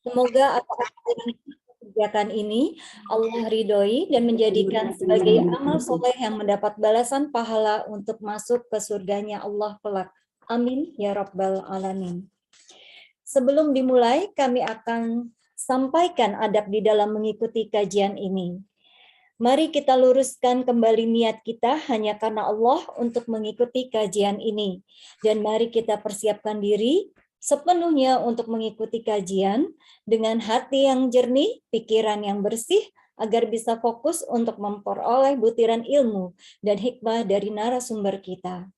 Semoga apa yang kita kerjakan ini Allah ridhoi dan menjadikan sebagai amal soleh yang mendapat balasan pahala untuk masuk ke surganya Allah kelak. Amin ya Rabbal Alamin. Sebelum dimulai, kami akan sampaikan adab di dalam mengikuti kajian ini. Mari kita luruskan kembali niat kita hanya karena Allah untuk mengikuti kajian ini. Dan mari kita persiapkan diri sepenuhnya untuk mengikuti kajian dengan hati yang jernih, pikiran yang bersih, agar bisa fokus untuk memperoleh butiran ilmu dan hikmah dari narasumber kita.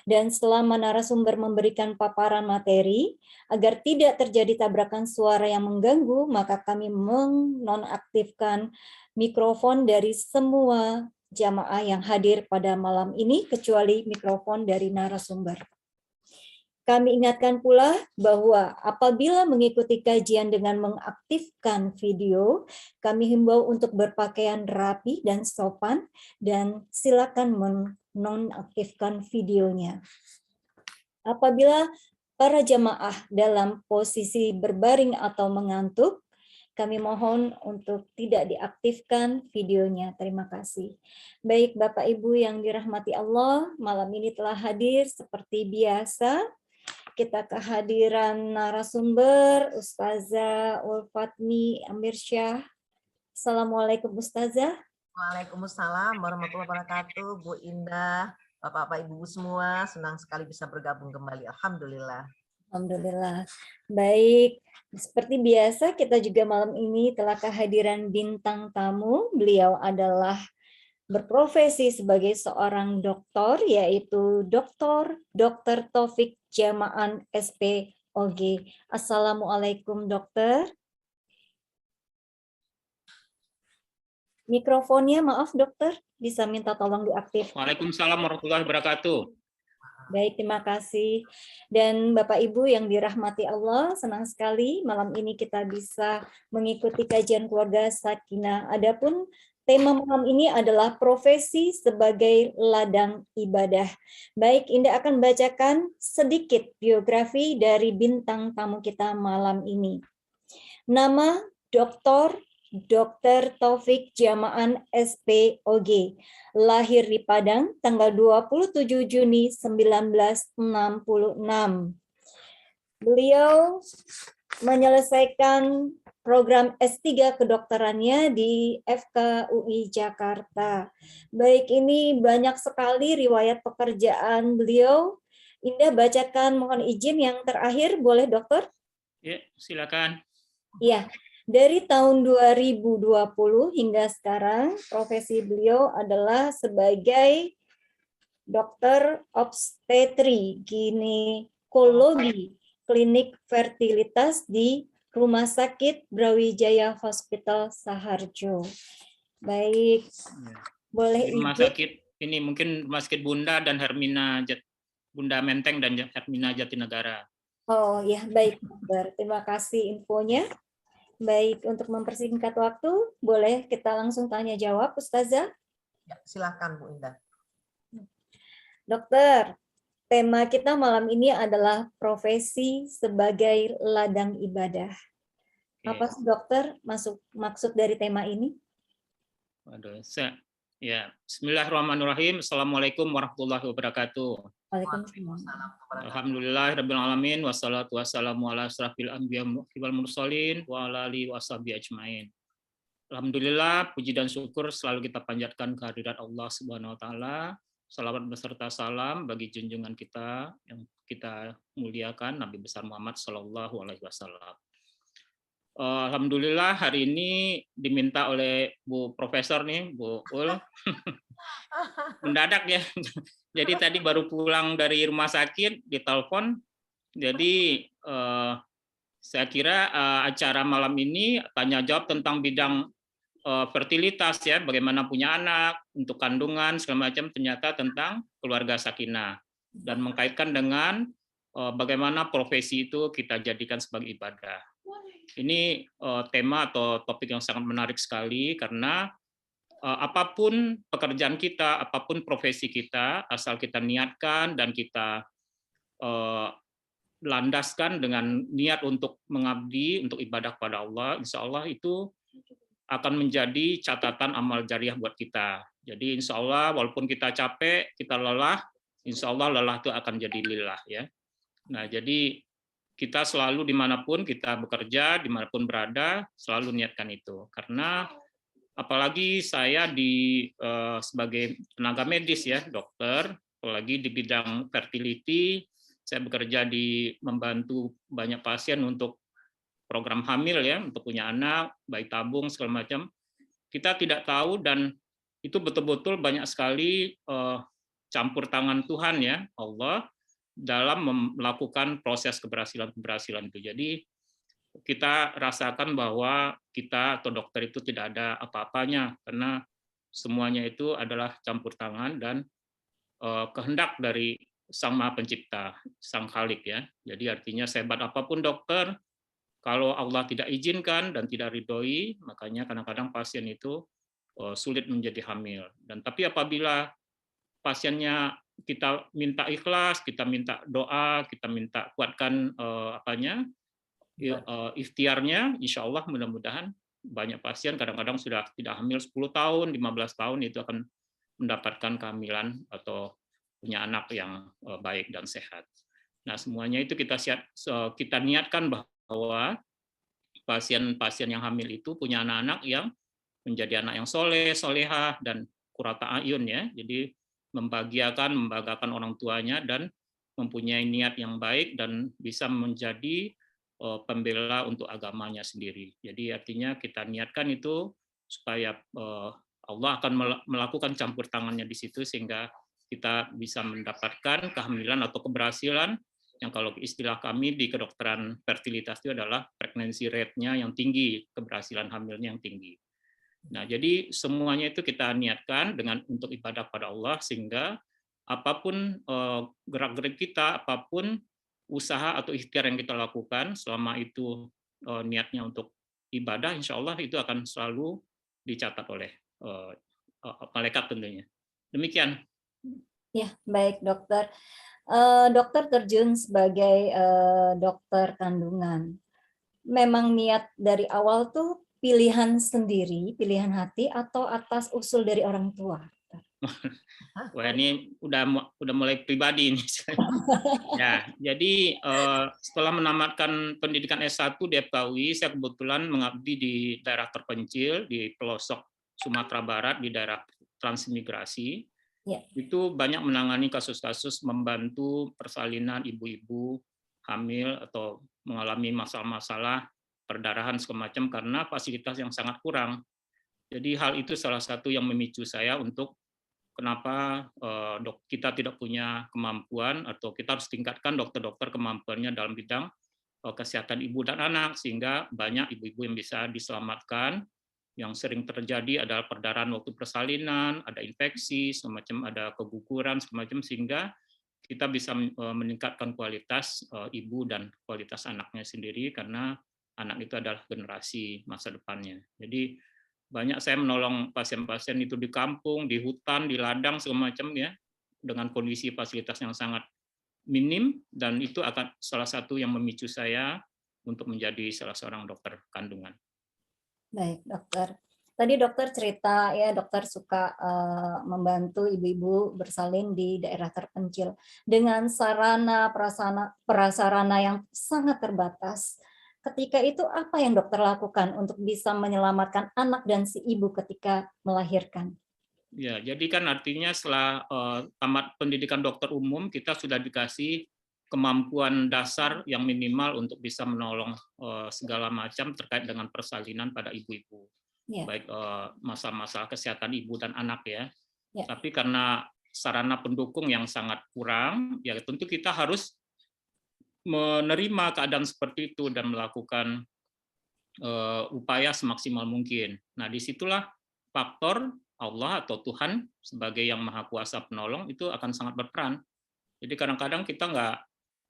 Dan selama narasumber memberikan paparan materi, agar tidak terjadi tabrakan suara yang mengganggu, maka kami menonaktifkan mikrofon dari semua jamaah yang hadir pada malam ini, kecuali mikrofon dari narasumber. Kami ingatkan pula bahwa apabila mengikuti kajian dengan mengaktifkan video, kami himbau untuk berpakaian rapi dan sopan, dan silakan menonaktifkan videonya. Apabila para jamaah dalam posisi berbaring atau mengantuk, kami mohon untuk tidak diaktifkan videonya. Terima kasih. Baik Bapak Ibu yang dirahmati Allah, malam ini telah hadir seperti biasa. Kita kehadiran narasumber Ustazah Ulfatmi Amirsyah. Assalamualaikum Ustazah. Waalaikumsalam warahmatullahi wabarakatuh, Bu Indah, Bapak-Bapak Ibu semua, senang sekali bisa bergabung kembali. Alhamdulillah. Alhamdulillah. Baik, seperti biasa kita juga malam ini telah kehadiran bintang tamu. Beliau adalah berprofesi sebagai seorang doktor, yaitu Dr. Taufik Jamaan SPOG. Assalamualaikum dokter. Mikrofonnya maaf dokter, bisa minta tolong diaktif. Waalaikumsalam warahmatullahi wabarakatuh. Baik, terima kasih. Dan Bapak Ibu yang dirahmati Allah, senang sekali malam ini kita bisa mengikuti kajian keluarga Sakinah. Adapun tema malam ini adalah profesi sebagai ladang ibadah. Baik, Indah akan bacakan sedikit biografi dari bintang tamu kita malam ini. Nama Dr. Taufik Jamaan SPOG, lahir di Padang tanggal 27 Juni 1966. Beliau menyelesaikan program S3 kedokterannya di FKUI Jakarta. Baik, ini banyak sekali riwayat pekerjaan beliau. Indah bacakan, mohon izin yang terakhir, boleh dokter? Ya, silakan. Iya. Dari tahun 2020 hingga sekarang, profesi beliau adalah sebagai dokter obstetri ginekologi klinik fertilitas di Rumah Sakit Brawijaya Hospital Saharjo. Baik, boleh Rumah izin. sakit ini mungkin Rumah Sakit Bunda dan Bunda Menteng dan Hermina Jatinegara. Oh ya, baik dokter. Terima kasih infonya. Baik, untuk mempersingkat waktu, boleh kita langsung tanya jawab, Ustazah? Ya, silakan Bu Indah. Dokter, tema kita malam ini adalah profesi sebagai ladang ibadah. Apa sih dokter maksud dari tema ini? Waduh, ya, Bismillahirrahmanirrahim. Assalamualaikum warahmatullahi wabarakatuh. Waalaikumsalam. Alhamdulillahirabbil alamin wassalatu wassalamu ala asrafil anbiya wal mursalin wa ala alihi washabihi ajmain. Alhamdulillah, puji dan syukur selalu kita panjatkan kehadirat Allah Subhanahu wa taala. Salawat beserta salam bagi junjungan kita yang kita muliakan, Nabi besar Muhammad sallallahu alaihi wasallam. Alhamdulillah hari ini diminta oleh Bu Profesor nih, Bu Ul. Mendadak ya. Jadi tadi baru pulang dari rumah sakit, ditelepon. Jadi saya kira acara malam ini tanya jawab tentang bidang fertilitas ya, bagaimana punya anak, untuk kandungan segala macam, ternyata tentang keluarga sakinah dan mengkaitkan dengan bagaimana profesi itu kita jadikan sebagai ibadah. Ini tema atau topik yang sangat menarik sekali karena apapun pekerjaan kita, apapun profesi kita, asal kita niatkan dan kita landaskan dengan niat untuk mengabdi, untuk ibadah kepada Allah, insya Allah itu akan menjadi catatan amal jariah buat kita. Jadi insya Allah walaupun kita capek, kita lelah, insya Allah lelah itu akan jadi lillah ya. Nah jadi kita selalu dimanapun kita bekerja, dimanapun berada, selalu niatkan itu. Karena apalagi saya sebagai tenaga medis ya, dokter, apalagi di bidang fertility, saya bekerja membantu banyak pasien untuk program hamil ya, untuk punya anak, bayi tabung segala macam. Kita tidak tahu dan itu betul-betul banyak sekali campur tangan Tuhan ya, Allah dalam melakukan proses keberhasilan itu. Jadi kita rasakan bahwa kita atau dokter itu tidak ada apa-apanya karena semuanya itu adalah campur tangan dan kehendak dari Sang Maha Pencipta, Sang Khalik ya. Jadi artinya sehebat apapun dokter, kalau Allah tidak izinkan dan tidak ridhoi, makanya kadang-kadang pasien itu sulit menjadi hamil. Dan tapi apabila pasiennya kita minta ikhlas, kita minta doa, kita minta kuatkan ikhtiarnya, insya Allah mudah-mudahan banyak pasien kadang-kadang sudah tidak hamil 10 tahun, 15 tahun itu akan mendapatkan kehamilan atau punya anak yang baik dan sehat. Nah, semuanya itu kita niatkan bahwa pasien-pasien yang hamil itu punya anak-anak yang menjadi anak yang soleh, solehah, dan qurrata ayun ya. Jadi membanggakan orang tuanya dan mempunyai niat yang baik dan bisa menjadi pembela untuk agamanya sendiri. Jadi artinya kita niatkan itu supaya Allah akan melakukan campur tangannya di situ sehingga kita bisa mendapatkan kehamilan atau keberhasilan yang kalau istilah kami di kedokteran fertilitas itu adalah pregnancy rate-nya yang tinggi, keberhasilan hamilnya yang tinggi. Nah, jadi semuanya itu kita niatkan untuk ibadah pada Allah sehingga apapun gerak-gerik kita, apapun usaha atau ikhtiar yang kita lakukan, selama itu niatnya untuk ibadah, insya Allah itu akan selalu dicatat oleh malaikat tentunya. Demikian. Ya, baik dokter. Dokter terjun sebagai dokter kandungan. Memang niat dari awal tuh pilihan sendiri, pilihan hati, atau atas usul dari orang tua? Wah ini udah mulai pribadi ini. Ya, jadi setelah menamatkan pendidikan S1 di FKUI, saya kebetulan mengabdi di daerah terpencil di pelosok Sumatera Barat di daerah transmigrasi. Ya. Itu banyak menangani kasus-kasus membantu persalinan ibu-ibu hamil atau mengalami masalah-masalah perdarahan segala macam karena fasilitas yang sangat kurang. Jadi hal itu salah satu yang memicu saya untuk kenapa kita tidak punya kemampuan atau kita harus tingkatkan dokter-dokter kemampuannya dalam bidang kesehatan ibu dan anak sehingga banyak ibu-ibu yang bisa diselamatkan. Yang sering terjadi adalah perdarahan waktu persalinan, ada infeksi, semacam ada keguguran, semacam sehingga kita bisa meningkatkan kualitas ibu dan kualitas anaknya sendiri karena anak itu adalah generasi masa depannya. Jadi banyak saya menolong pasien-pasien itu di kampung, di hutan, di ladang segala macam ya, dengan kondisi fasilitas yang sangat minim dan itu akan salah satu yang memicu saya untuk menjadi salah seorang dokter kandungan. Baik, dokter. Tadi dokter cerita ya, dokter suka membantu ibu-ibu bersalin di daerah terpencil dengan sarana prasarana yang sangat terbatas. Ketika itu apa yang dokter lakukan untuk bisa menyelamatkan anak dan si ibu ketika melahirkan? Ya, jadi kan artinya setelah tamat pendidikan dokter umum kita sudah dikasih kemampuan dasar yang minimal untuk bisa menolong segala macam terkait dengan persalinan pada ibu-ibu. Yeah. Baik masalah-masalah kesehatan ibu dan anak ya. Yeah. Tapi karena sarana pendukung yang sangat kurang, ya tentu kita harus menerima keadaan seperti itu dan melakukan upaya semaksimal mungkin. Nah, disitulah faktor Allah atau Tuhan sebagai yang maha kuasa penolong itu akan sangat berperan. Jadi kadang-kadang kita nggak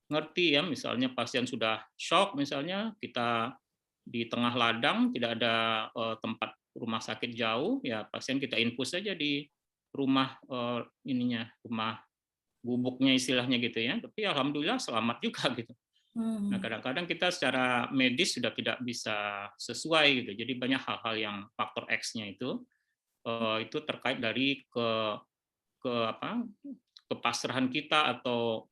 ngerti ya, misalnya pasien sudah shock, misalnya kita di tengah ladang, tidak ada tempat rumah sakit jauh, ya pasien kita infus saja di rumah rumah gubuknya istilahnya gitu ya. Tapi alhamdulillah selamat juga gitu. Nah, kadang-kadang kita secara medis sudah tidak bisa sesuai gitu. Jadi banyak hal-hal yang faktor X-nya itu terkait dari ke apa kepasrahan kita atau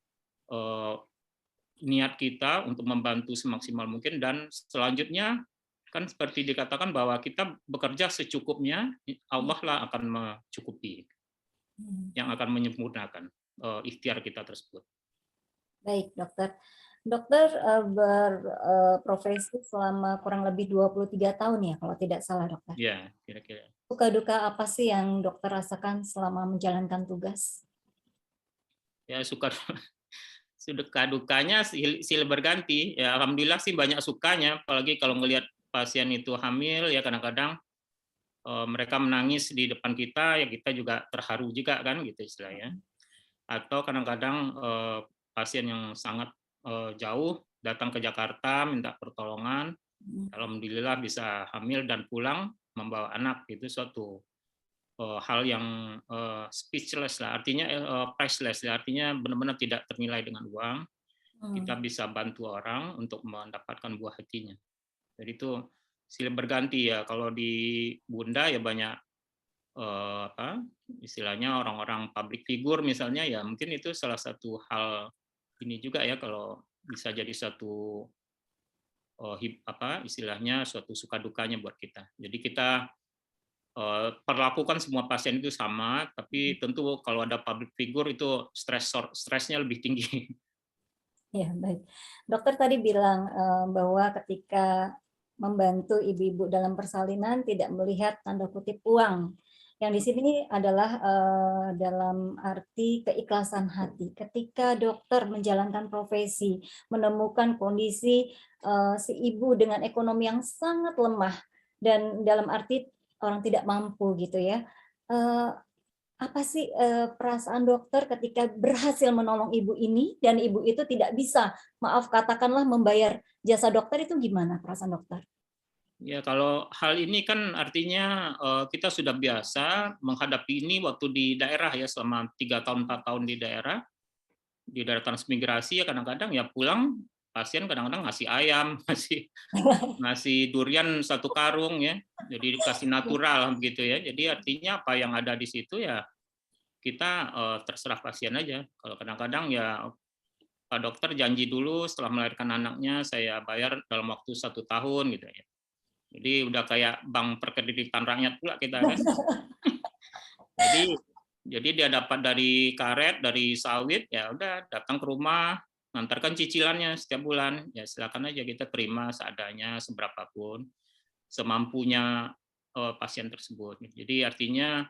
niat kita untuk membantu semaksimal mungkin, dan selanjutnya kan seperti dikatakan bahwa kita bekerja secukupnya, Allah lah akan mencukupi, yang akan menyempurnakan ikhtiar kita tersebut. Baik, dokter. Dokter berprofesi selama kurang lebih 23 tahun ya, kalau tidak salah, dokter. Ya, kira-kira. Suka duka apa sih yang dokter rasakan selama menjalankan tugas? Ya, suka dukanya silih berganti. Ya, alhamdulillah sih banyak sukanya, apalagi kalau ngelihat pasien itu hamil, ya kadang-kadang mereka menangis di depan kita, ya kita juga terharu juga kan, gitu istilahnya. Atau kadang-kadang pasien yang sangat jauh datang ke Jakarta minta pertolongan, alhamdulillah bisa hamil dan pulang membawa anak, itu suatu hal yang speechless lah, artinya priceless lah, artinya benar-benar tidak ternilai dengan uang. Kita bisa bantu orang untuk mendapatkan buah hatinya. Jadi itu silih berganti ya. Kalau di Bunda ya banyak istilahnya orang-orang public figure misalnya, ya mungkin itu salah satu hal ini juga ya, kalau bisa jadi satu istilahnya suatu suka dukanya buat kita. Jadi kita perlakukan semua pasien itu sama, tapi tentu kalau ada public figure itu stresnya lebih tinggi. Ya, baik. Dokter tadi bilang bahwa ketika membantu ibu-ibu dalam persalinan tidak melihat tanda kutip uang. Yang di sini adalah dalam arti keikhlasan hati. Ketika dokter menjalankan profesi, menemukan kondisi si ibu dengan ekonomi yang sangat lemah dan dalam arti orang tidak mampu gitu ya. Apa sih perasaan dokter ketika berhasil menolong ibu ini dan ibu itu tidak bisa, maaf katakanlah, membayar jasa dokter, itu gimana perasaan dokter? Ya, kalau hal ini kan artinya kita sudah biasa menghadapi ini waktu di daerah ya, selama 3 tahun 4 tahun di daerah transmigrasi, ya kadang-kadang ya pulang pasien kadang-kadang ngasih ayam, ngasih durian 1 karung ya, jadi dikasih natural begitu ya. Jadi artinya apa yang ada di situ ya kita terserah pasien aja. Kalau kadang-kadang ya Pak dokter janji dulu setelah melahirkan anaknya saya bayar dalam waktu 1 tahun gitu ya. Jadi udah kayak bank perkreditan rakyat pula kita kan. Jadi dia dapat dari karet, dari sawit, ya udah datang ke rumah, ngantarkan cicilannya setiap bulan, ya silakan aja kita terima seadanya, seberapapun, semampunya pasien tersebut. Jadi artinya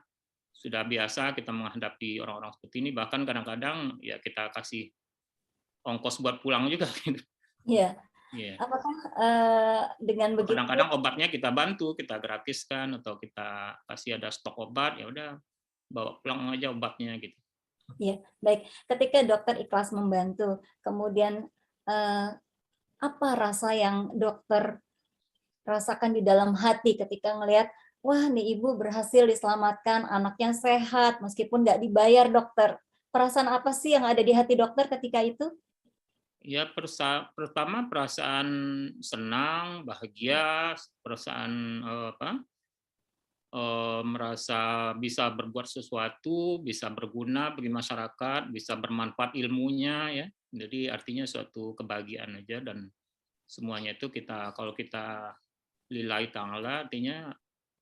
sudah biasa kita menghadapi orang-orang seperti ini, bahkan kadang-kadang ya kita kasih ongkos buat pulang juga. Iya. Yeah. Apakah dengan begitu? Kadang-kadang obatnya kita bantu, kita gratiskan atau kita kasih ada stok obat, ya udah bawa pulang aja obatnya gitu. Ya, baik. Ketika dokter ikhlas membantu, kemudian apa rasa yang dokter rasakan di dalam hati ketika ngelihat, wah nih ibu berhasil diselamatkan, anaknya sehat, meskipun nggak dibayar dokter. Perasaan apa sih yang ada di hati dokter ketika itu? Ya, pertama perasaan senang, bahagia, perasaan merasa bisa berbuat sesuatu, bisa berguna bagi masyarakat, bisa bermanfaat ilmunya ya. Jadi artinya suatu kebahagiaan aja, dan semuanya itu kalau kita lillahi ta'ala artinya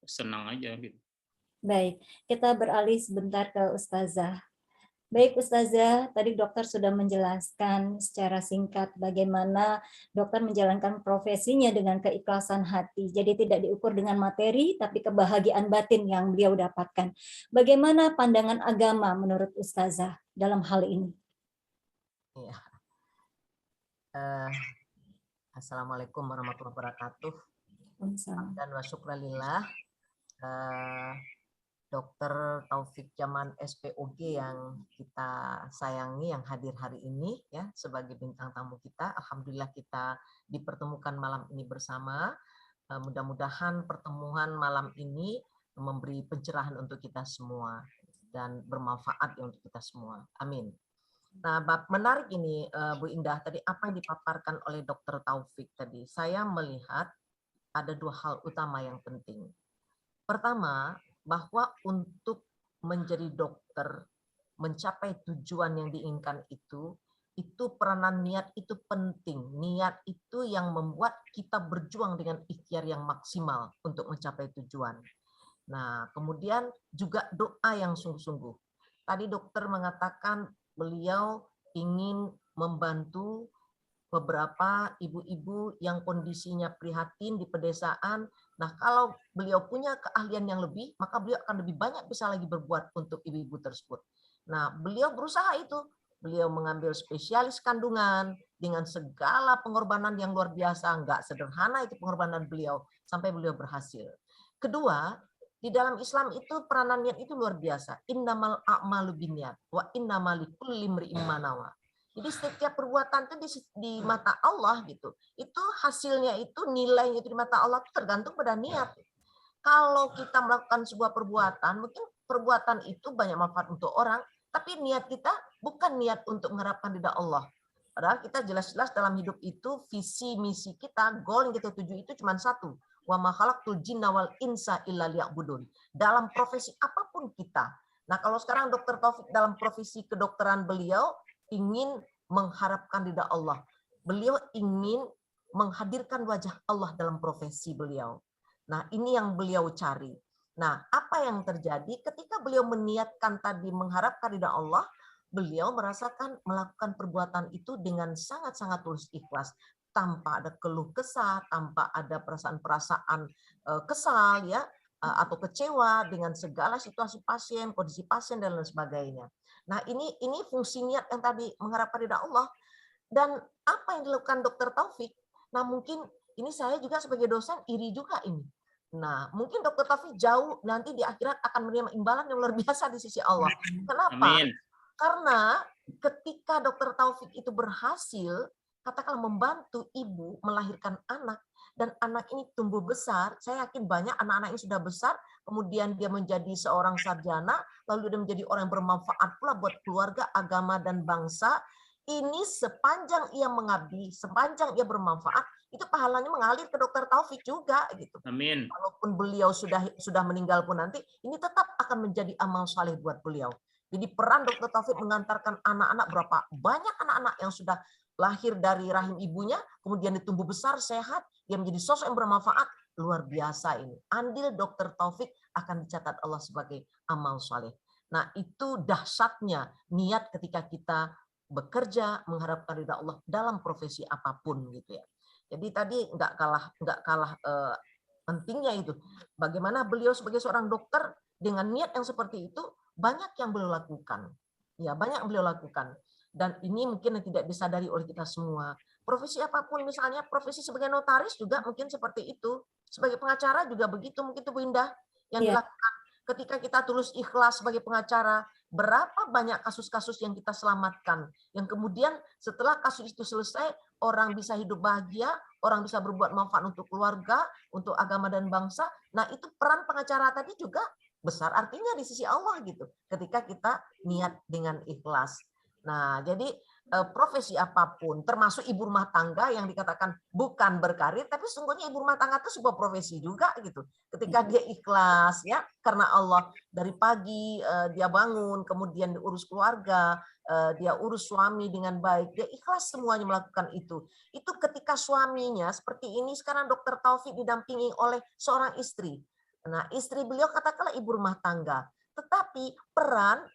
senang aja gitu. Baik, kita beralih sebentar ke Ustazah. Baik Ustazah, tadi dokter sudah menjelaskan secara singkat bagaimana dokter menjalankan profesinya dengan keikhlasan hati. Jadi tidak diukur dengan materi, tapi kebahagiaan batin yang beliau dapatkan. Bagaimana pandangan agama menurut Ustazah dalam hal ini? Ya. Assalamualaikum warahmatullahi wabarakatuh. Dan wa syukralillah. Dr. Taufik Jaman SPOG yang kita sayangi, yang hadir hari ini ya sebagai bintang tamu kita. Alhamdulillah kita dipertemukan malam ini bersama. Mudah-mudahan pertemuan malam ini memberi pencerahan untuk kita semua dan bermanfaat untuk kita semua. Amin. Nah, menarik ini Bu Indah tadi apa yang dipaparkan oleh Dr. Taufik tadi. Saya melihat ada dua hal utama yang penting. Pertama, bahwa untuk menjadi dokter, mencapai tujuan yang diinginkan itu peranan niat itu penting. Niat itu yang membuat kita berjuang dengan ikhtiar yang maksimal untuk mencapai tujuan. Nah, kemudian juga doa yang sungguh-sungguh. Tadi dokter mengatakan beliau ingin membantu beberapa ibu-ibu yang kondisinya prihatin di pedesaan. Nah, kalau beliau punya keahlian yang lebih, maka beliau akan lebih banyak bisa lagi berbuat untuk ibu-ibu tersebut. Nah, beliau berusaha itu. Beliau mengambil spesialis kandungan dengan segala pengorbanan yang luar biasa. Enggak sederhana itu pengorbanan beliau, sampai beliau berhasil. Kedua, di dalam Islam itu peranan niat itu luar biasa. Innamal a'malu binniyat wa innamal likulli imri'in ma nawa. Jadi setiap perbuatan itu di mata Allah gitu. Itu hasilnya itu nilainya itu di mata Allah itu tergantung pada niat. Kalau kita melakukan sebuah perbuatan, mungkin perbuatan itu banyak manfaat untuk orang, tapi niat kita bukan niat untuk mengharapkan ridha Allah. Padahal kita jelas-jelas dalam hidup itu visi misi kita, goal yang kita tuju itu cuma satu. Wa ma khalaqtul jinna wal insa illa liya'budun. Dalam profesi apapun kita. Nah, kalau sekarang Dr. Taufik dalam profesi kedokteran beliau ingin mengharapkan ridha Allah. Beliau ingin menghadirkan wajah Allah dalam profesi beliau. Nah, ini yang beliau cari. Nah, apa yang terjadi ketika beliau meniatkan tadi mengharapkan ridha Allah, beliau merasakan melakukan perbuatan itu dengan sangat-sangat tulus ikhlas, tanpa ada keluh kesah, tanpa ada perasaan-perasaan kesal ya atau kecewa dengan segala situasi pasien, kondisi pasien dan lain sebagainya. Nah, ini fungsi niat yang tadi mengharapkan ridha Allah. Dan apa yang dilakukan Dr. Taufik? Nah, mungkin ini saya juga sebagai dosen iri juga ini. Nah, mungkin Dr. Taufik jauh nanti di akhirat akan menerima imbalan yang luar biasa di sisi Allah. Kenapa? Amin. Karena ketika Dr. Taufik itu berhasil, katakanlah membantu ibu melahirkan anak, dan anak ini tumbuh besar, saya yakin banyak anak-anak yang sudah besar, kemudian dia menjadi seorang sarjana, lalu dia menjadi orang yang bermanfaat pula buat keluarga, agama, dan bangsa. Ini sepanjang ia mengabdi, sepanjang ia bermanfaat, itu pahalanya mengalir ke Dr. Taufik juga gitu. Amin. Walaupun beliau sudah meninggal pun nanti, ini tetap akan menjadi amal saleh buat beliau. Jadi peran Dr. Taufik mengantarkan anak-anak, berapa banyak anak-anak yang sudah lahir dari rahim ibunya, kemudian ditumbuh besar, sehat, dia menjadi sosok yang bermanfaat, luar biasa ini. Andil Dr. Taufik akan dicatat Allah sebagai amal saleh. Nah, itu dahsyatnya niat ketika kita bekerja mengharapkan ridha Allah dalam profesi apapun gitu ya. Jadi tadi nggak kalah pentingnya itu. Bagaimana beliau sebagai seorang dokter dengan niat yang seperti itu banyak yang beliau lakukan. Ya, banyak yang beliau lakukan. Dan ini mungkin yang tidak disadari oleh kita semua. Profesi apapun misalnya profesi sebagai notaris juga mungkin seperti itu. Sebagai pengacara juga begitu mungkin itu Bu Indah yang dilakukan ketika kita tulus ikhlas sebagai pengacara. Berapa banyak kasus-kasus yang kita selamatkan, yang kemudian setelah kasus itu selesai, orang bisa hidup bahagia, orang bisa berbuat manfaat untuk keluarga, untuk agama dan bangsa. Nah, itu peran pengacara tadi juga besar artinya di sisi Allah gitu, ketika kita niat dengan ikhlas. Nah, jadi profesi apapun, termasuk ibu rumah tangga yang dikatakan bukan berkarir, tapi sesungguhnya ibu rumah tangga itu sebuah profesi juga gitu. Ketika dia ikhlas ya, karena Allah dari pagi dia bangun, kemudian diurus keluarga, dia urus suami dengan baik, dia ikhlas semuanya melakukan itu. Itu ketika suaminya seperti ini sekarang Dr. Taufik didampingi oleh seorang istri. Nah, istri beliau katakanlah ibu rumah tangga, tetapi peran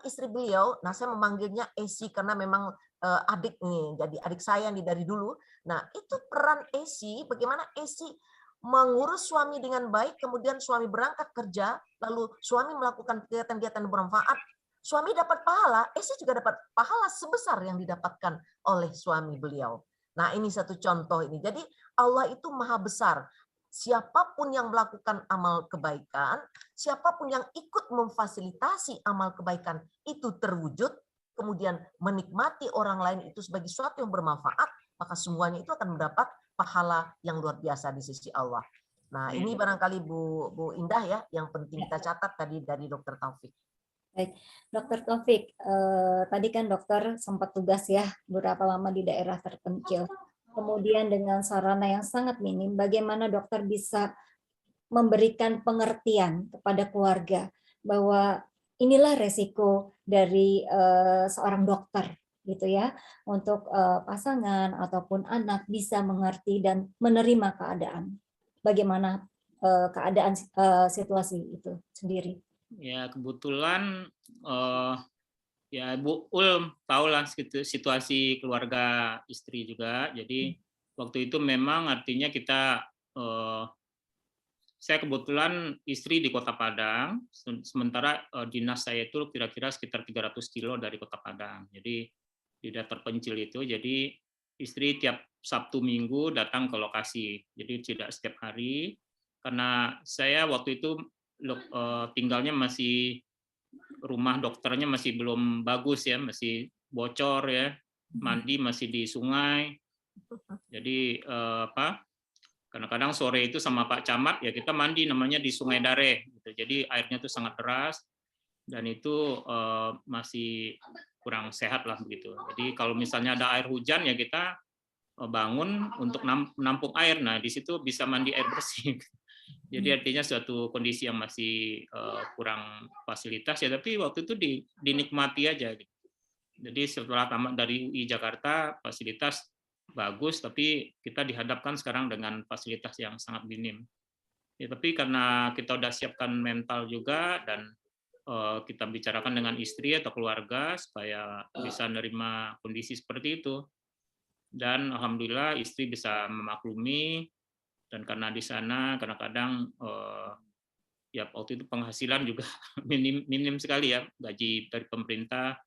istri beliau, nah saya memanggilnya Esi karena memang adik nih, jadi adik saya nih dari dulu. Nah, itu peran Esi, bagaimana Esi mengurus suami dengan baik, kemudian suami berangkat kerja, lalu suami melakukan kegiatan-kegiatan bermanfaat, suami dapat pahala, Esi juga dapat pahala sebesar yang didapatkan oleh suami beliau. Nah, ini satu contoh ini. Jadi Allah itu maha besar. Siapapun yang melakukan amal kebaikan, siapapun yang ikut memfasilitasi amal kebaikan itu terwujud, kemudian menikmati orang lain itu sebagai sesuatu yang bermanfaat, maka semuanya itu akan mendapat pahala yang luar biasa di sisi Allah. Nah, ini barangkali Bu Indah ya, yang penting kita catat tadi dari Dr. Taufik. Baik, Dokter Taufik, tadi kan dokter sempat tugas ya beberapa lama di daerah terpencil. Kemudian dengan sarana yang sangat minim, bagaimana dokter bisa memberikan pengertian kepada keluarga bahwa inilah resiko dari seorang dokter gitu ya, untuk pasangan ataupun anak bisa mengerti dan menerima keadaan. Bagaimana keadaan situasi itu sendiri? Ya kebetulan ya Bu Ul tahulah situasi keluarga istri juga. Jadi waktu itu memang artinya kita saya kebetulan istri di Kota Padang, sementara dinas saya itu kira-kira sekitar 300 kilo dari Kota Padang. Jadi tidak terpencil itu, jadi istri tiap Sabtu Minggu datang ke lokasi. Jadi tidak setiap hari, karena saya waktu itu tinggalnya masih, rumah dokternya masih belum bagus ya, masih bocor ya, mandi masih di sungai. Jadi kadang-kadang sore itu sama Pak Camat ya kita mandi namanya di Sungai Dare gitu. Jadi airnya itu sangat deras dan itu masih kurang sehat lah begitu. Jadi kalau misalnya ada air hujan ya kita bangun untuk menampung air. Nah, di situ bisa mandi air bersih. Jadi artinya suatu kondisi yang masih kurang fasilitas ya, tapi waktu itu dinikmati aja gitu. Jadi setelah tamat dari UI Jakarta fasilitas bagus, tapi kita dihadapkan sekarang dengan fasilitas yang sangat minim. Ya, tapi karena kita udah siapkan mental juga dan kita bicarakan dengan istri atau keluarga supaya bisa menerima kondisi seperti itu. Dan alhamdulillah istri bisa memaklumi, dan karena di sana kadang-kadang ya waktu itu penghasilan juga minim sekali ya, gaji dari pemerintah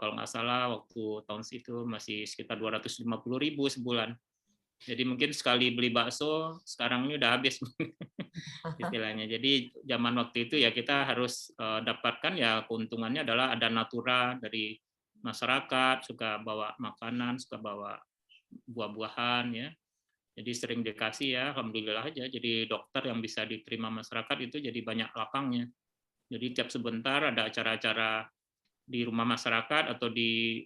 kalau nggak salah waktu tahun itu masih sekitar 250.000 sebulan. Jadi mungkin sekali beli bakso sekarang ini udah habis istilahnya. Jadi zaman waktu itu ya kita harus dapatkan ya keuntungannya adalah ada natura dari masyarakat, suka bawa makanan, suka bawa buah-buahan ya. Jadi sering dikasih ya, alhamdulillah aja. Jadi dokter yang bisa diterima masyarakat itu jadi banyak lapangnya. Jadi tiap sebentar ada acara-acara di rumah masyarakat atau di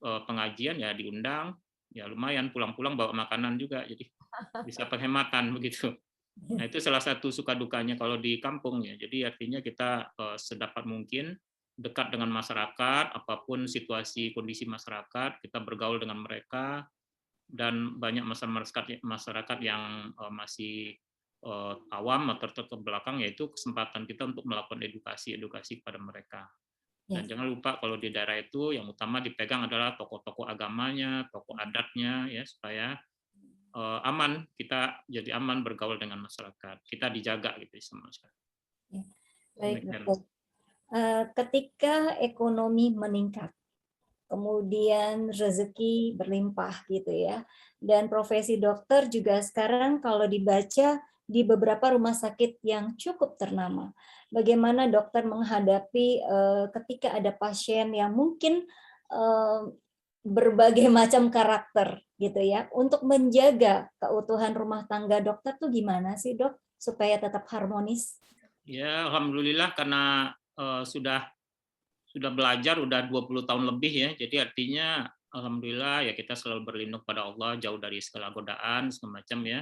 pengajian ya diundang, ya lumayan pulang-pulang bawa makanan juga, jadi bisa penghematan begitu. Nah itu salah satu suka dukanya kalau di kampung ya. Jadi artinya kita sedapat mungkin dekat dengan masyarakat, apapun situasi kondisi masyarakat, kita bergaul dengan mereka, dan banyak masyarakat yang masih awam atau ke belakang, yaitu kesempatan kita untuk melakukan edukasi kepada mereka. Dan jangan lupa kalau di daerah itu yang utama dipegang adalah tokoh-tokoh agamanya, tokoh adatnya ya, supaya aman, kita jadi aman bergaul dengan masyarakat. Kita dijaga gitu sama masyarakat. Baik, dokter. Ketika ekonomi meningkat, kemudian rezeki berlimpah gitu ya, dan profesi dokter juga sekarang kalau dibaca di beberapa rumah sakit yang cukup ternama. Bagaimana dokter menghadapi ketika ada pasien yang mungkin berbagai macam karakter gitu ya, untuk menjaga keutuhan rumah tangga dokter tuh gimana sih dok supaya tetap harmonis? Ya, alhamdulillah karena sudah belajar udah 20 tahun lebih ya. Jadi artinya alhamdulillah ya kita selalu berlindung pada Allah, jauh dari segala godaan segala macam ya.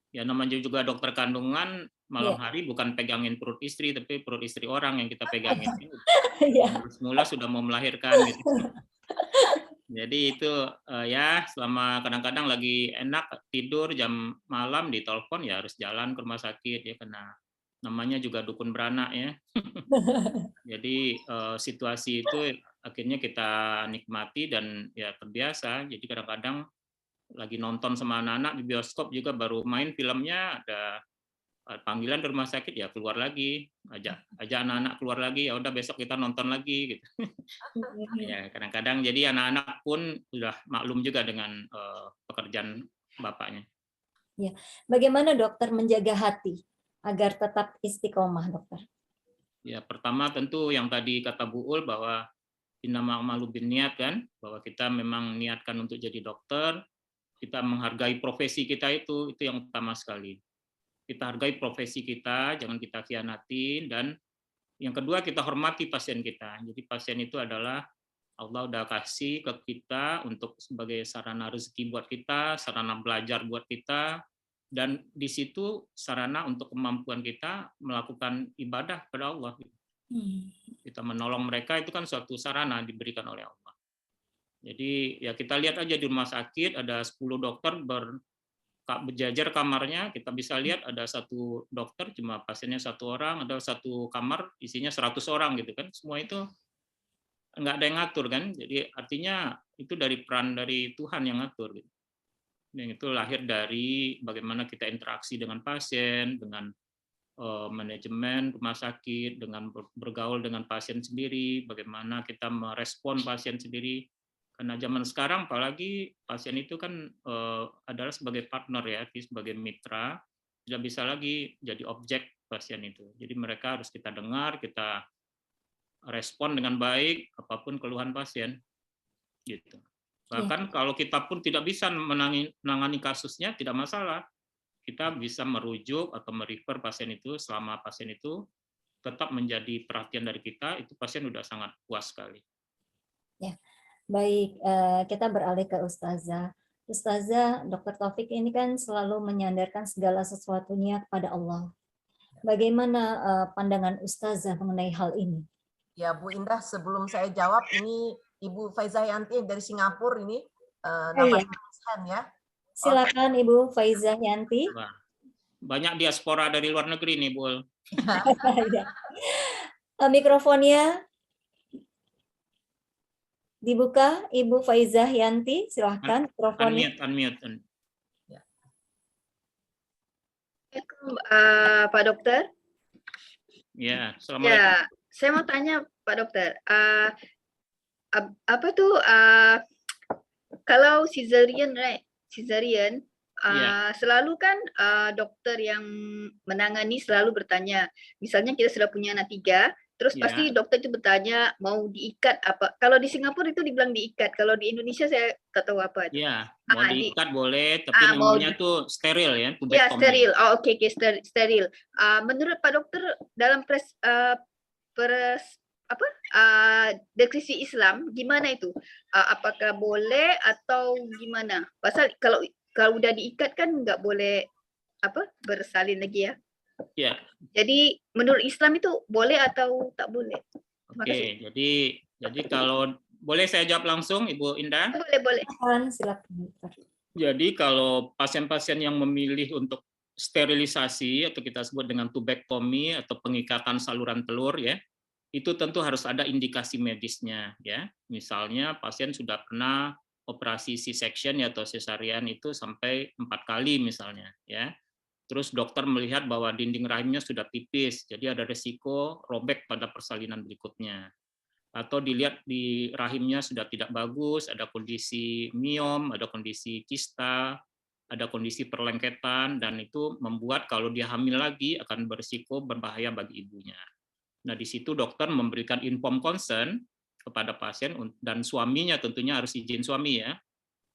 Ya namanya juga dokter kandungan, malam hari bukan pegangin perut istri, tapi perut istri orang yang kita pegangin. Iya. Semula sudah mau melahirkan gitu. Jadi itu ya selama kadang-kadang lagi enak tidur jam malam ditelepon ya harus jalan ke rumah sakit ya, karena namanya juga dukun beranak ya. Jadi situasi itu akhirnya kita nikmati dan ya terbiasa. Jadi kadang-kadang lagi nonton sama anak-anak di bioskop juga baru main filmnya, ada panggilan di rumah sakit ya keluar lagi, ajak anak-anak keluar lagi, ya udah besok kita nonton lagi gitu. Ya kadang-kadang jadi anak-anak pun sudah maklum juga dengan pekerjaan bapaknya. Ya. Bagaimana dokter menjaga hati agar tetap istiqomah, dokter? Ya pertama tentu yang tadi kata Bu Ul bahwa innama a'malu binniat kan, bahwa kita memang niatkan untuk jadi dokter, kita menghargai profesi kita itu yang utama sekali. Kita hargai profesi kita, jangan kita khianatin, dan Yang kedua, kita hormati pasien kita. Jadi pasien itu adalah Allah udah kasih ke kita untuk sebagai sarana rezeki buat kita, sarana belajar buat kita, dan di situ sarana untuk kemampuan kita melakukan ibadah kepada Allah. Kita menolong mereka itu kan suatu sarana diberikan oleh Allah. Jadi ya kita lihat aja di rumah sakit ada 10 dokter berjajar kamarnya, kita bisa lihat ada satu dokter cuma pasiennya 1 orang, ada satu kamar isinya 100 orang gitu kan. Semua itu nggak ada yang ngatur kan. Jadi artinya itu dari peran dari Tuhan yang ngatur gitu. Dan itu lahir dari bagaimana kita interaksi dengan pasien, dengan manajemen rumah sakit, dengan bergaul dengan pasien sendiri, bagaimana kita merespon pasien sendiri. Karena zaman sekarang apalagi pasien itu kan adalah sebagai partner ya, sebagai mitra, tidak bisa lagi jadi objek pasien itu. Jadi mereka harus kita dengar, kita respon dengan baik apapun keluhan pasien. Gitu. Bahkan kalau kita pun tidak bisa menangani kasusnya, tidak masalah. Kita bisa merujuk atau merefer pasien itu selama pasien itu tetap menjadi perhatian dari kita, itu pasien sudah sangat puas sekali. Ya, baik, kita beralih ke Ustazah. Ustazah, Dr. Taufik ini kan selalu menyandarkan segala sesuatunya kepada Allah. Bagaimana pandangan Ustazah mengenai hal ini? Ya, Bu Indah, sebelum saya jawab, ini Ibu Faizah Yanti dari Singapura ini, namanya Ishan ya. Silakan Ibu Faizah Yanti. Banyak diaspora dari luar negeri nih, Bu. Mikrofonnya dibuka, Ibu Faizah Yanti, silahkan mikrofonnya. Unmute. Assalamualaikum Pak Dokter. Ya, assalamualaikum. Ya, saya mau tanya Pak Dokter, apa tuh kalau cesarean, right? Cesarean, selalu kan dokter yang menangani selalu bertanya, misalnya kita sudah punya anak 3, terus pasti dokter itu bertanya mau diikat apa. Kalau di Singapura itu dibilang diikat, kalau di Indonesia saya nggak tahu apa itu. Ya, mau diikat boleh, tapi namanya tuh steril ya. Ya, steril. Oh, oke, steril. Menurut Pak Dokter dalam deskripsi Islam gimana itu? Apakah boleh atau gimana? Pasal kalau udah diikat kan nggak boleh bersalin lagi ya. Ya. Jadi menurut Islam itu boleh atau tak boleh? Oke, jadi kalau boleh saya jawab langsung, Ibu Indah? Boleh. Silakan. Jadi kalau pasien-pasien yang memilih untuk sterilisasi atau kita sebut dengan tubektomi atau pengikatan saluran telur ya, itu tentu harus ada indikasi medisnya ya. Misalnya pasien sudah pernah operasi C-section atau sesarian itu sampai 4 kali misalnya ya. Terus dokter melihat bahwa dinding rahimnya sudah tipis, jadi ada resiko robek pada persalinan berikutnya. Atau dilihat di rahimnya sudah tidak bagus, ada kondisi miom, ada kondisi kista, ada kondisi perlengketan, dan itu membuat kalau dia hamil lagi akan berisiko berbahaya bagi ibunya. Nah, di situ dokter memberikan informed consent kepada pasien dan suaminya tentunya harus izin suami ya.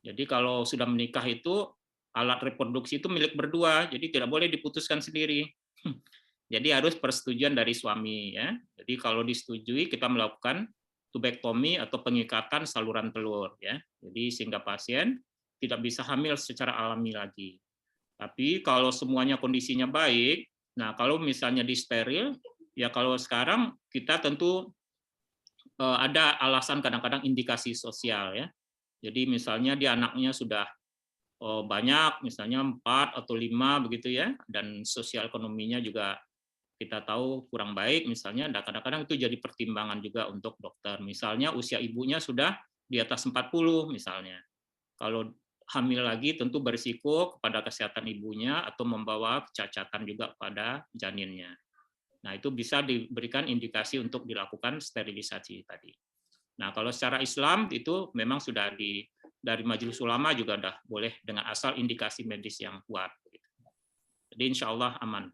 Jadi kalau sudah menikah itu alat reproduksi itu milik berdua, jadi tidak boleh diputuskan sendiri. Jadi harus persetujuan dari suami ya. Jadi kalau disetujui kita melakukan tubektomi atau pengikatan saluran telur ya. Jadi sehingga pasien tidak bisa hamil secara alami lagi. Tapi kalau semuanya kondisinya baik, nah kalau misalnya di steril, ya kalau sekarang kita tentu ada alasan kadang-kadang indikasi sosial ya. Jadi misalnya dia anaknya sudah banyak, misalnya 4 atau 5 begitu ya, dan sosial ekonominya juga kita tahu kurang baik misalnya, kadang-kadang itu jadi pertimbangan juga untuk dokter. Misalnya usia ibunya sudah di atas 40 misalnya. Kalau hamil lagi tentu berisiko kepada kesehatan ibunya atau membawa kecacatan juga pada janinnya. Nah, itu bisa diberikan indikasi untuk dilakukan sterilisasi tadi. Nah, kalau secara Islam itu memang sudah dari Majelis Ulama juga sudah boleh dengan asal indikasi medis yang kuat. Jadi insya Allah aman.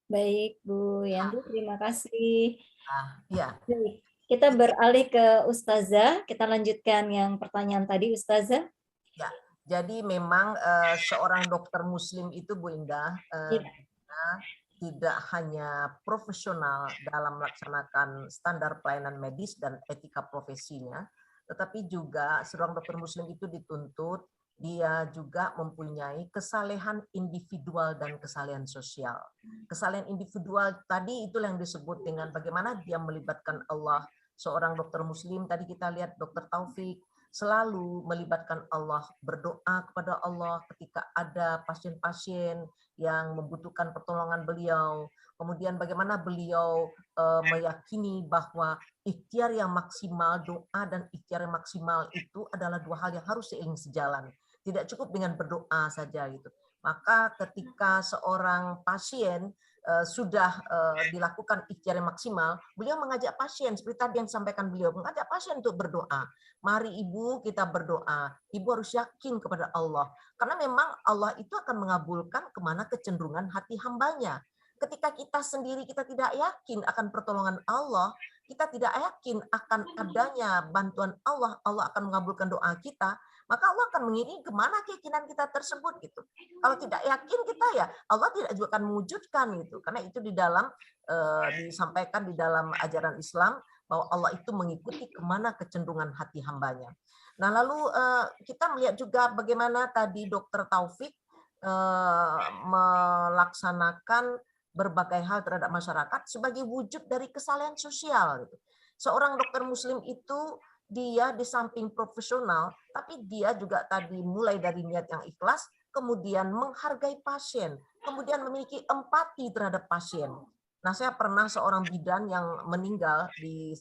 Baik, Bu Yanti, terima kasih. Ya. Kita beralih ke Ustazah. Kita lanjutkan yang pertanyaan tadi, Ustazah. Ya, jadi memang seorang dokter Muslim itu, Bu Indah, tidak hanya profesional dalam melaksanakan standar pelayanan medis dan etika profesinya, tetapi juga seorang dokter muslim itu dituntut dia juga mempunyai kesalehan individual dan kesalehan sosial. Kesalehan individual tadi itulah yang disebut dengan bagaimana dia melibatkan Allah. Seorang dokter muslim, tadi kita lihat Dokter Taufik, selalu melibatkan Allah, berdoa kepada Allah ketika ada pasien-pasien yang membutuhkan pertolongan beliau. Kemudian bagaimana beliau meyakini bahwa ikhtiar yang maksimal, doa dan ikhtiar yang maksimal itu adalah dua hal yang harus seiring sejalan. Tidak cukup dengan berdoa saja gitu. Maka ketika seorang pasien sudah dilakukan ikhtiar yang maksimal, beliau mengajak pasien seperti tadi yang disampaikan beliau, mengajak pasien untuk berdoa. Mari ibu kita berdoa. Ibu harus yakin kepada Allah. Karena memang Allah itu akan mengabulkan kemana kecenderungan hati hambanya. Ketika kita sendiri kita tidak yakin akan pertolongan Allah, kita tidak yakin akan adanya bantuan Allah, Allah akan mengabulkan doa kita, maka Allah akan mengiringi kemana keyakinan kita tersebut gitu. Kalau tidak yakin kita ya Allah tidak juga akan mewujudkan gitu. Karena itu di dalam disampaikan di dalam ajaran Islam bahwa Allah itu mengikuti kemana kecenderungan hati hambanya. Nah lalu kita melihat juga bagaimana tadi Dokter Taufik melaksanakan berbagai hal terhadap masyarakat sebagai wujud dari kesalehan sosial. Seorang dokter muslim itu dia di samping profesional, tapi dia juga tadi mulai dari niat yang ikhlas, kemudian menghargai pasien, kemudian memiliki empati terhadap pasien. Nah, saya pernah seorang bidan yang meninggal di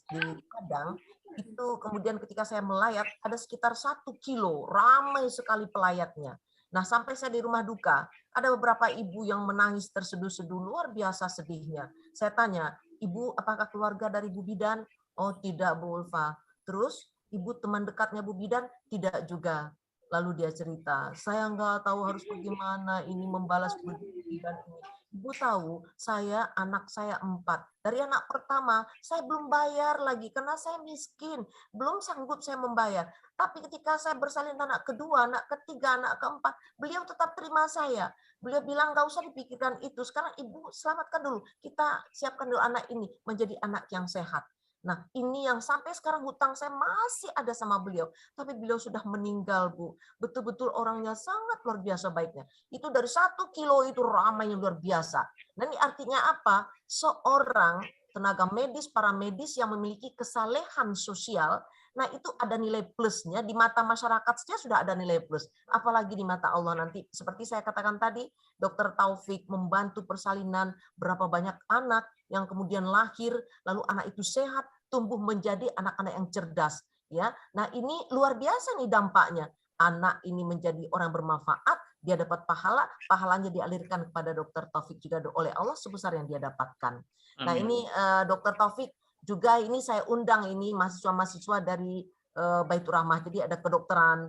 Padang, itu kemudian ketika saya melayat, ada sekitar 1 kilo, ramai sekali pelayatnya. Nah, sampai saya di rumah duka, ada beberapa ibu yang menangis terseduh-seduh, luar biasa sedihnya. Saya tanya, ibu apakah keluarga dari Bu Bidan? Oh tidak Bu Ulfa. Terus ibu teman dekatnya Bu Bidan? Tidak juga. Lalu dia cerita, saya nggak tahu harus bagaimana ini membalas Bu Bidan ini. Ibu tahu, anak saya 4. Dari anak pertama, saya belum bayar lagi karena saya miskin. Belum sanggup saya membayar. Tapi ketika saya bersalin anak kedua, anak ketiga, anak keempat, beliau tetap terima saya. Beliau bilang, nggak usah dipikirkan itu. Sekarang ibu selamatkan dulu. Kita siapkan dulu anak ini menjadi anak yang sehat. Nah, ini yang sampai sekarang hutang saya masih ada sama beliau. Tapi beliau sudah meninggal, Bu. Betul-betul orangnya sangat luar biasa baiknya. Itu dari 1 kilo itu ramainya luar biasa. Nah, ini artinya apa? Seorang tenaga medis, para medis yang memiliki kesalehan sosial, nah itu ada nilai plusnya. Di mata masyarakat saja sudah ada nilai plus. Apalagi di mata Allah nanti. Seperti saya katakan tadi, Dokter Taufik membantu persalinan berapa banyak anak yang kemudian lahir, lalu anak itu sehat, tumbuh menjadi anak-anak yang cerdas, ya. Nah, ini luar biasa nih dampaknya. Anak ini menjadi orang bermanfaat, dia dapat pahala, pahalanya dialirkan kepada Dokter Taufik juga oleh Allah sebesar yang dia dapatkan. Nah, ini Dokter Taufik juga ini saya undang ini mahasiswa-mahasiswa dari Baitur Rahmah. Jadi ada kedokteran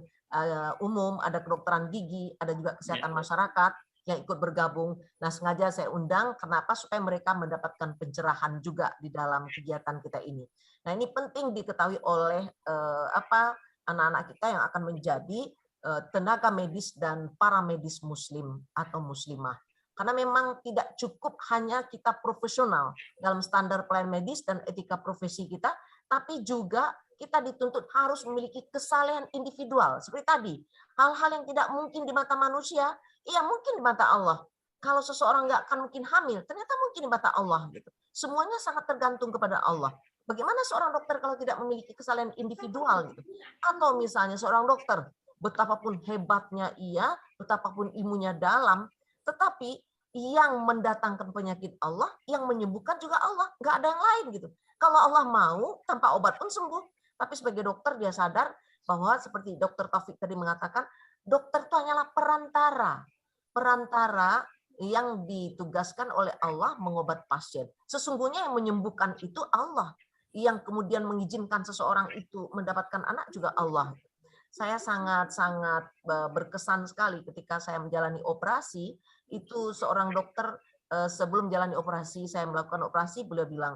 umum, ada kedokteran gigi, ada juga kesehatan masyarakat yang ikut bergabung. Nah, sengaja saya undang, kenapa? Supaya mereka mendapatkan pencerahan juga di dalam kegiatan kita ini. Nah, ini penting diketahui oleh anak-anak kita yang akan menjadi tenaga medis dan paramedis muslim atau muslimah. Karena memang tidak cukup hanya kita profesional dalam standar pelayanan medis dan etika profesi kita, tapi juga kita dituntut harus memiliki kesalehan individual. Seperti tadi, hal-hal yang tidak mungkin di mata manusia, iya mungkin di mata Allah. Kalau seseorang nggak akan mungkin hamil, ternyata mungkin di mata Allah. Gitu. Semuanya sangat tergantung kepada Allah. Bagaimana seorang dokter kalau tidak memiliki kesalehan individual? Gitu. Atau misalnya seorang dokter, betapapun hebatnya ia, betapapun ilmunya dalam, tetapi yang mendatangkan penyakit Allah, yang menyembuhkan juga Allah. Nggak ada yang lain. Gitu. Kalau Allah mau, tanpa obat pun sembuh. Tapi sebagai dokter dia sadar bahwa seperti Dokter Taufik tadi mengatakan, dokter itu hanyalah perantara. Perantara yang ditugaskan oleh Allah mengobat pasien. Sesungguhnya yang menyembuhkan itu Allah. Yang kemudian mengizinkan seseorang itu mendapatkan anak juga Allah. Saya sangat-sangat berkesan sekali ketika saya menjalani operasi, itu seorang dokter sebelum menjalani operasi, saya melakukan operasi, beliau bilang,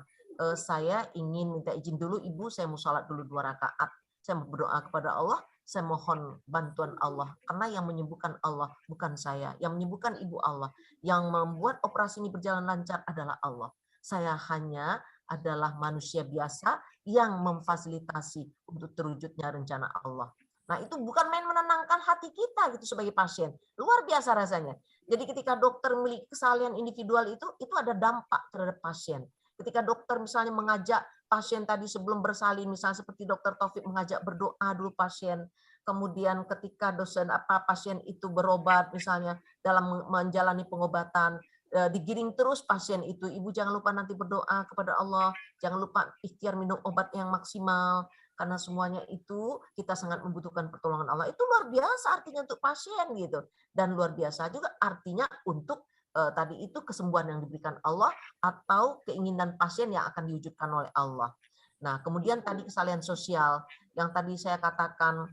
saya ingin minta izin dulu Ibu, saya mau sholat dulu 2 rakaat. Saya berdoa kepada Allah, saya mohon bantuan Allah, karena yang menyembuhkan Allah, bukan saya. Yang menyembuhkan Ibu Allah. Yang membuat operasi ini berjalan lancar adalah Allah. Saya hanya adalah manusia biasa yang memfasilitasi untuk terwujudnya rencana Allah. Nah, itu bukan main menenangkan hati kita gitu sebagai pasien. Luar biasa rasanya. Jadi ketika dokter memiliki kesalahan individual itu ada dampak terhadap pasien. Ketika dokter misalnya mengajak pasien tadi sebelum bersalin, misalnya seperti Dokter Taufik mengajak berdoa dulu pasien. Kemudian ketika pasien itu berobat misalnya dalam menjalani pengobatan, digiring terus pasien itu, ibu jangan lupa nanti berdoa kepada Allah, jangan lupa ikhtiar minum obat yang maksimal, karena semuanya itu kita sangat membutuhkan pertolongan Allah. Itu luar biasa artinya untuk pasien gitu, dan luar biasa juga artinya untuk tadi itu kesembuhan yang diberikan Allah atau keinginan pasien yang akan diwujudkan oleh Allah. Nah, kemudian tadi kesalahan sosial yang tadi saya katakan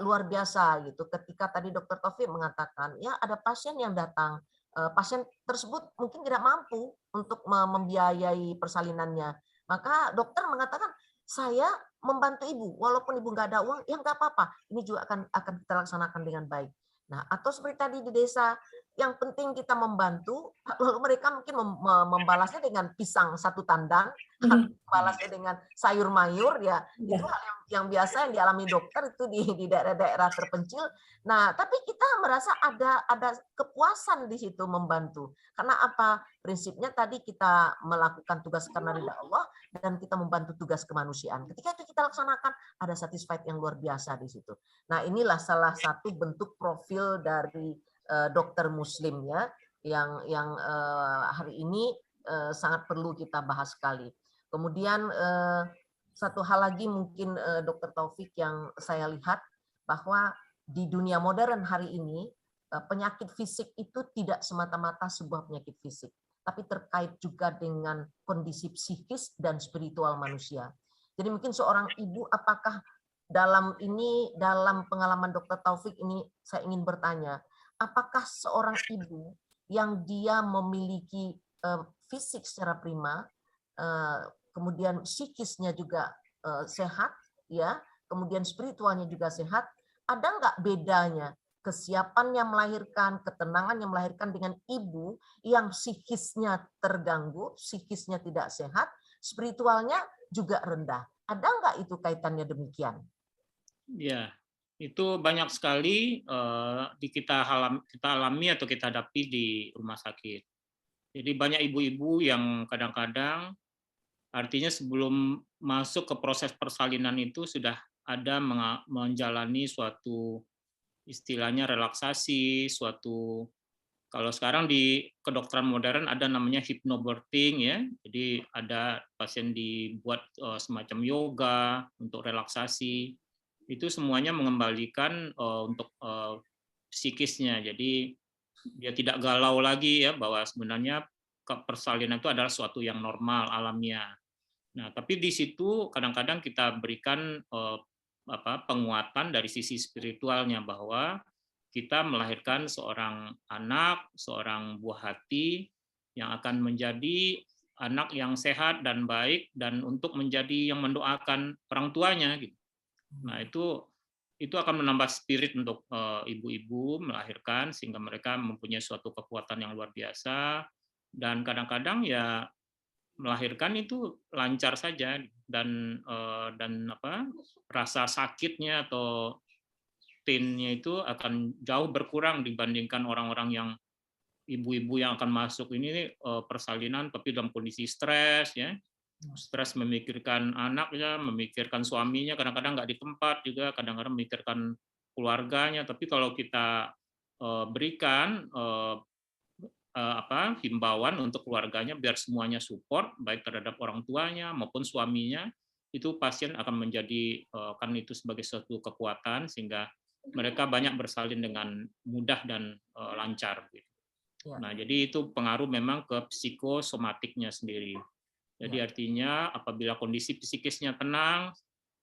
luar biasa gitu. Ketika tadi Dokter Taufik mengatakan, ya ada pasien yang datang, pasien tersebut mungkin tidak mampu untuk membiayai persalinannya. Maka dokter mengatakan, saya membantu ibu, walaupun ibu nggak ada uang, ya nggak apa-apa. Ini juga akan kita laksanakan dengan baik. Nah, atau seperti tadi di desa, yang penting kita membantu, lalu mereka mungkin membalasnya dengan pisang satu tandang, membalasnya dengan sayur mayur, ya itu hal yang biasa yang dialami dokter itu di daerah-daerah terpencil. Nah, tapi kita merasa ada kepuasan di situ membantu. Karena apa? Prinsipnya tadi kita melakukan tugas karena ridha Allah dan kita membantu tugas kemanusiaan. Ketika itu kita laksanakan, ada satisfied yang luar biasa di situ. Nah, inilah salah satu bentuk profil dari dokter muslim ya yang hari ini sangat perlu kita bahas sekali. Kemudian satu hal lagi mungkin Dokter Taufik yang saya lihat bahwa di dunia modern hari ini penyakit fisik itu tidak semata-mata sebuah penyakit fisik, tapi terkait juga dengan kondisi psikis dan spiritual manusia. Jadi mungkin seorang ibu, apakah dalam pengalaman Dokter Taufik ini saya ingin bertanya, apakah seorang ibu yang dia memiliki fisik secara prima, kemudian psikisnya juga sehat, ya, kemudian spiritualnya juga sehat, ada nggak bedanya kesiapannya melahirkan, ketenangannya melahirkan dengan ibu yang psikisnya terganggu, psikisnya tidak sehat, spiritualnya juga rendah? Ada nggak itu kaitannya demikian? Ya, itu banyak sekali kita alami atau kita hadapi di rumah sakit. Jadi banyak ibu-ibu yang kadang-kadang artinya sebelum masuk ke proses persalinan itu sudah ada menjalani suatu istilahnya relaksasi, suatu kalau sekarang di kedokteran modern ada namanya hypnobirthing ya. Jadi ada pasien dibuat semacam yoga untuk relaksasi. Itu semuanya mengembalikan untuk psikisnya. Jadi dia tidak galau lagi ya bahwa sebenarnya persalinan itu adalah suatu yang normal alamiah. Nah, tapi di situ kadang-kadang kita berikan penguatan dari sisi spiritualnya bahwa kita melahirkan seorang anak, seorang buah hati yang akan menjadi anak yang sehat dan baik dan untuk menjadi yang mendoakan orang tuanya gitu. Nah, itu akan menambah spirit untuk ibu-ibu melahirkan sehingga mereka mempunyai suatu kekuatan yang luar biasa dan kadang-kadang ya melahirkan itu lancar saja dan rasa sakitnya atau pain-nya itu akan jauh berkurang dibandingkan orang-orang yang ibu-ibu yang akan masuk ini persalinan tapi dalam kondisi stres ya. Stres memikirkan anaknya, memikirkan suaminya, kadang-kadang nggak di tempat juga, kadang-kadang memikirkan keluarganya. Tapi kalau kita berikan himbauan untuk keluarganya biar semuanya support baik terhadap orang tuanya maupun suaminya, itu pasien akan menjadi kan itu sebagai suatu kekuatan sehingga mereka banyak bersalin dengan mudah dan lancar. Nah, jadi itu pengaruh memang ke psikosomatiknya sendiri. Jadi artinya apabila kondisi psikisnya tenang,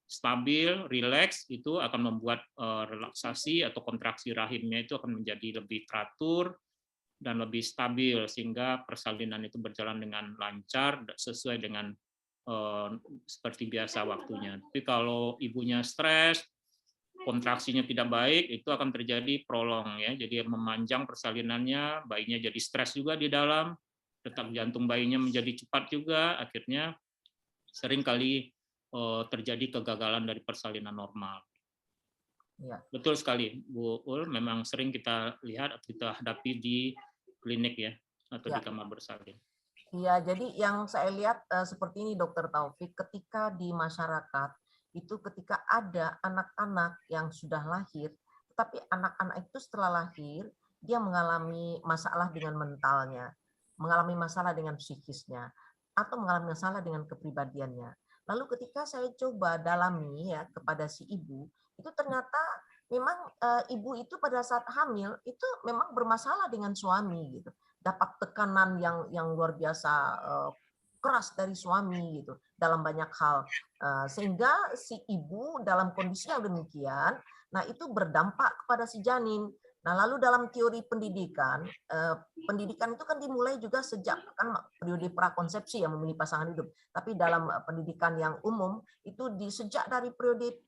stabil, rileks, itu akan membuat relaksasi atau kontraksi rahimnya itu akan menjadi lebih teratur dan lebih stabil sehingga persalinan itu berjalan dengan lancar sesuai dengan seperti biasa waktunya. Tapi kalau ibunya stres, kontraksinya tidak baik, itu akan terjadi prolong ya. Jadi memanjang persalinannya, bayinya jadi stres juga di dalam, detak jantung bayinya menjadi cepat juga, akhirnya seringkali terjadi kegagalan dari persalinan normal. Ya. Betul sekali, Bu Ul, memang sering kita lihat atau kita hadapi di klinik ya, atau di kamar bersalin. Iya, jadi yang saya lihat seperti ini Dokter Taufik, ketika di masyarakat itu ketika ada anak-anak yang sudah lahir, tetapi anak-anak itu setelah lahir dia mengalami masalah dengan mentalnya, mengalami masalah dengan psikisnya, atau mengalami masalah dengan kepribadiannya. Lalu ketika saya coba dalami ya kepada si ibu, itu ternyata memang ibu itu pada saat hamil itu memang bermasalah dengan suami gitu, dapat tekanan yang luar biasa keras dari suami gitu dalam banyak hal, sehingga si ibu dalam kondisi yang demikian, nah itu berdampak kepada si janin. Nah lalu dalam teori pendidikan, pendidikan itu kan dimulai juga sejak kan periode prakonsepsi yang memilih pasangan hidup, tapi dalam pendidikan yang umum itu sejak dari periode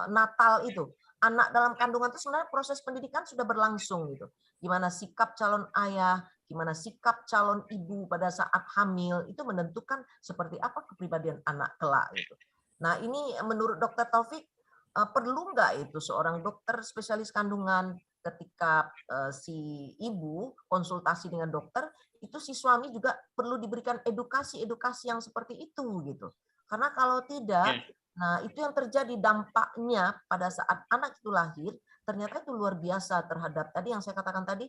natal itu, anak dalam kandungan itu sebenarnya proses pendidikan sudah berlangsung gitu. Gimana sikap calon ayah, gimana sikap calon ibu pada saat hamil itu menentukan seperti apa kepribadian anak kelak gitu. Nah ini menurut Dokter Taufik perlu nggak itu seorang dokter spesialis kandungan ketika si ibu konsultasi dengan dokter itu si suami juga perlu diberikan edukasi yang seperti itu gitu. Karena kalau tidak, nah itu yang terjadi dampaknya pada saat anak itu lahir ternyata itu luar biasa terhadap tadi yang saya katakan tadi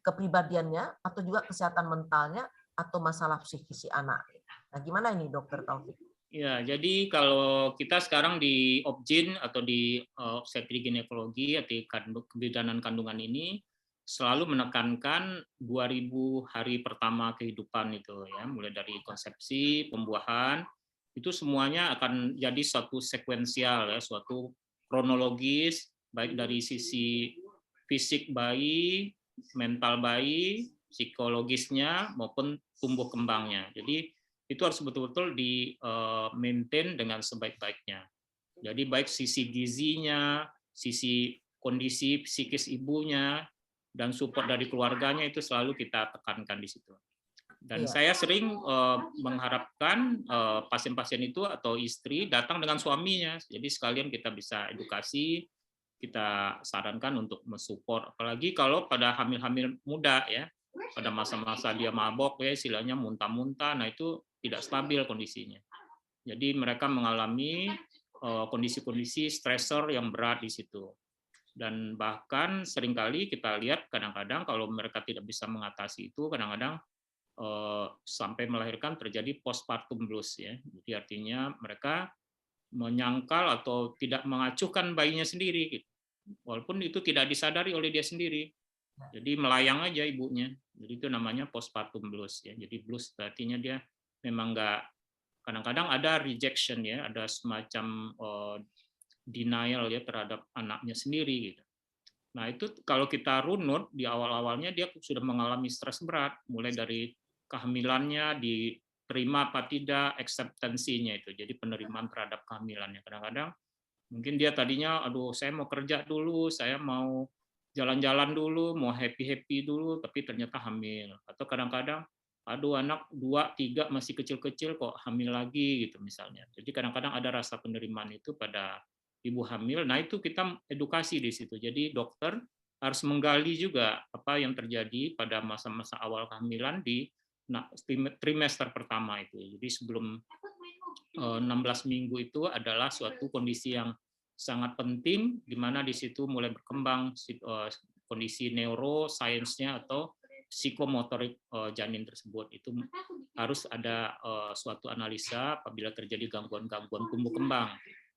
kepribadiannya atau juga kesehatan mentalnya atau masalah psikis si anak. Nah gimana ini Dokter Taufik? Ya, jadi kalau kita sekarang di OBGYN atau di obstetrik ginekologi atau kebidanan kandungan ini selalu menekankan 2000 hari pertama kehidupan itu ya, mulai dari konsepsi, pembuahan, itu semuanya akan jadi suatu sekuensial ya, suatu kronologis baik dari sisi fisik bayi, mental bayi, psikologisnya maupun tumbuh kembangnya. Jadi itu harus betul-betul di maintain dengan sebaik-baiknya. Jadi baik sisi gizinya, sisi kondisi psikis ibunya, dan support dari keluarganya itu selalu kita tekankan di situ. Dan saya sering mengharapkan pasien-pasien itu atau istri datang dengan suaminya. Jadi sekalian kita bisa edukasi, kita sarankan untuk mensupport. Apalagi kalau pada hamil-hamil muda ya, pada masa-masa dia mabok ya, istilahnya muntah-muntah, nah itu tidak stabil kondisinya. Jadi mereka mengalami kondisi-kondisi stresor yang berat di situ. Dan bahkan seringkali kita lihat kadang-kadang kalau mereka tidak bisa mengatasi itu, kadang-kadang sampai melahirkan terjadi postpartum blues ya. Jadi artinya mereka menyangkal atau tidak mengacuhkan bayinya sendiri, walaupun itu tidak disadari oleh dia sendiri. Jadi melayang aja ibunya. Jadi itu namanya postpartum blues ya. Jadi blues artinya dia memang nggak, kadang-kadang ada rejection ya, ada semacam denial ya terhadap anaknya sendiri gitu. Nah itu kalau kita runut di awal-awalnya dia sudah mengalami stres berat, mulai dari kehamilannya diterima apa tidak, acceptance-nya itu, jadi penerimaan terhadap kehamilannya. Kadang-kadang mungkin dia tadinya, aduh saya mau kerja dulu, saya mau jalan-jalan dulu, mau happy-happy dulu, tapi ternyata hamil. Atau kadang-kadang, aduh anak 2, 3 masih kecil-kecil kok hamil lagi gitu misalnya. Jadi kadang-kadang ada rasa penerimaan itu pada ibu hamil. Nah itu kita edukasi di situ. Jadi dokter harus menggali juga apa yang terjadi pada masa-masa awal kehamilan di trimester pertama itu. Jadi sebelum 16 minggu itu adalah suatu kondisi yang sangat penting, di mana di situ mulai berkembang kondisi neurosainsnya atau psikomotorik janin tersebut. Itu harus ada suatu analisa apabila terjadi gangguan-gangguan tumbuh kembang.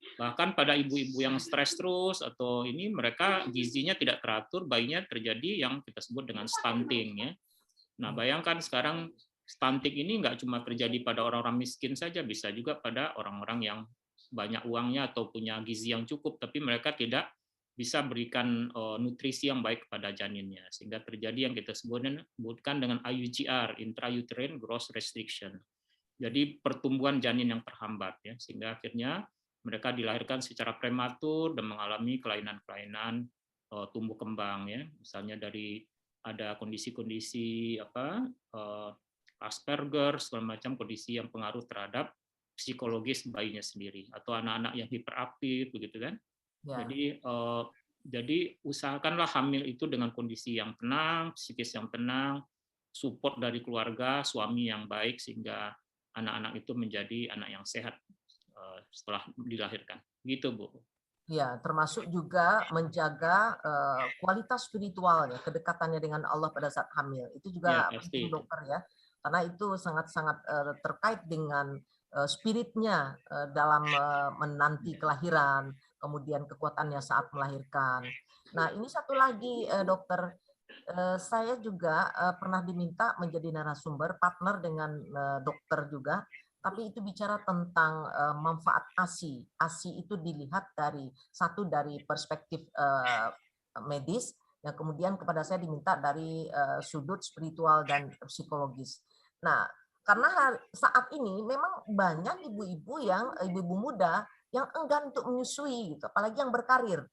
Bahkan pada ibu-ibu yang stres terus atau ini mereka gizinya tidak teratur, bayinya terjadi yang kita sebut dengan stunting ya. Nah, bayangkan sekarang stunting ini nggak cuma terjadi pada orang-orang miskin saja, bisa juga pada orang-orang yang banyak uangnya atau punya gizi yang cukup, tapi mereka tidak bisa berikan nutrisi yang baik kepada janinnya, sehingga terjadi yang kita sebutkan dengan IUGR, intrauterine growth restriction. Jadi pertumbuhan janin yang terhambat ya, sehingga akhirnya mereka dilahirkan secara prematur dan mengalami kelainan-kelainan tumbuh kembang ya, misalnya dari ada kondisi-kondisi Asperger, segala macam kondisi yang pengaruh terhadap psikologis bayinya sendiri, atau anak-anak yang hiperaktif begitu kan. Ya. Jadi usahakanlah hamil itu dengan kondisi yang tenang, psikis yang tenang, support dari keluarga, suami yang baik, sehingga anak-anak itu menjadi anak yang sehat setelah dilahirkan. Gitu, Bu. Ya, termasuk juga menjaga kualitas spiritualnya, kedekatannya dengan Allah pada saat hamil. Itu juga penting, dokter ya. Karena itu sangat-sangat terkait dengan spiritnya dalam menanti kelahiran, kemudian kekuatannya saat melahirkan. Nah, ini satu lagi, dokter. Saya juga pernah diminta menjadi narasumber, partner dengan dokter juga. Tapi itu bicara tentang manfaat ASI. ASI itu dilihat dari perspektif medis, yang kemudian kepada saya diminta dari sudut spiritual dan psikologis. Nah, karena saat ini memang banyak ibu-ibu muda yang enggan untuk menyusui, gitu, apalagi yang berkarir.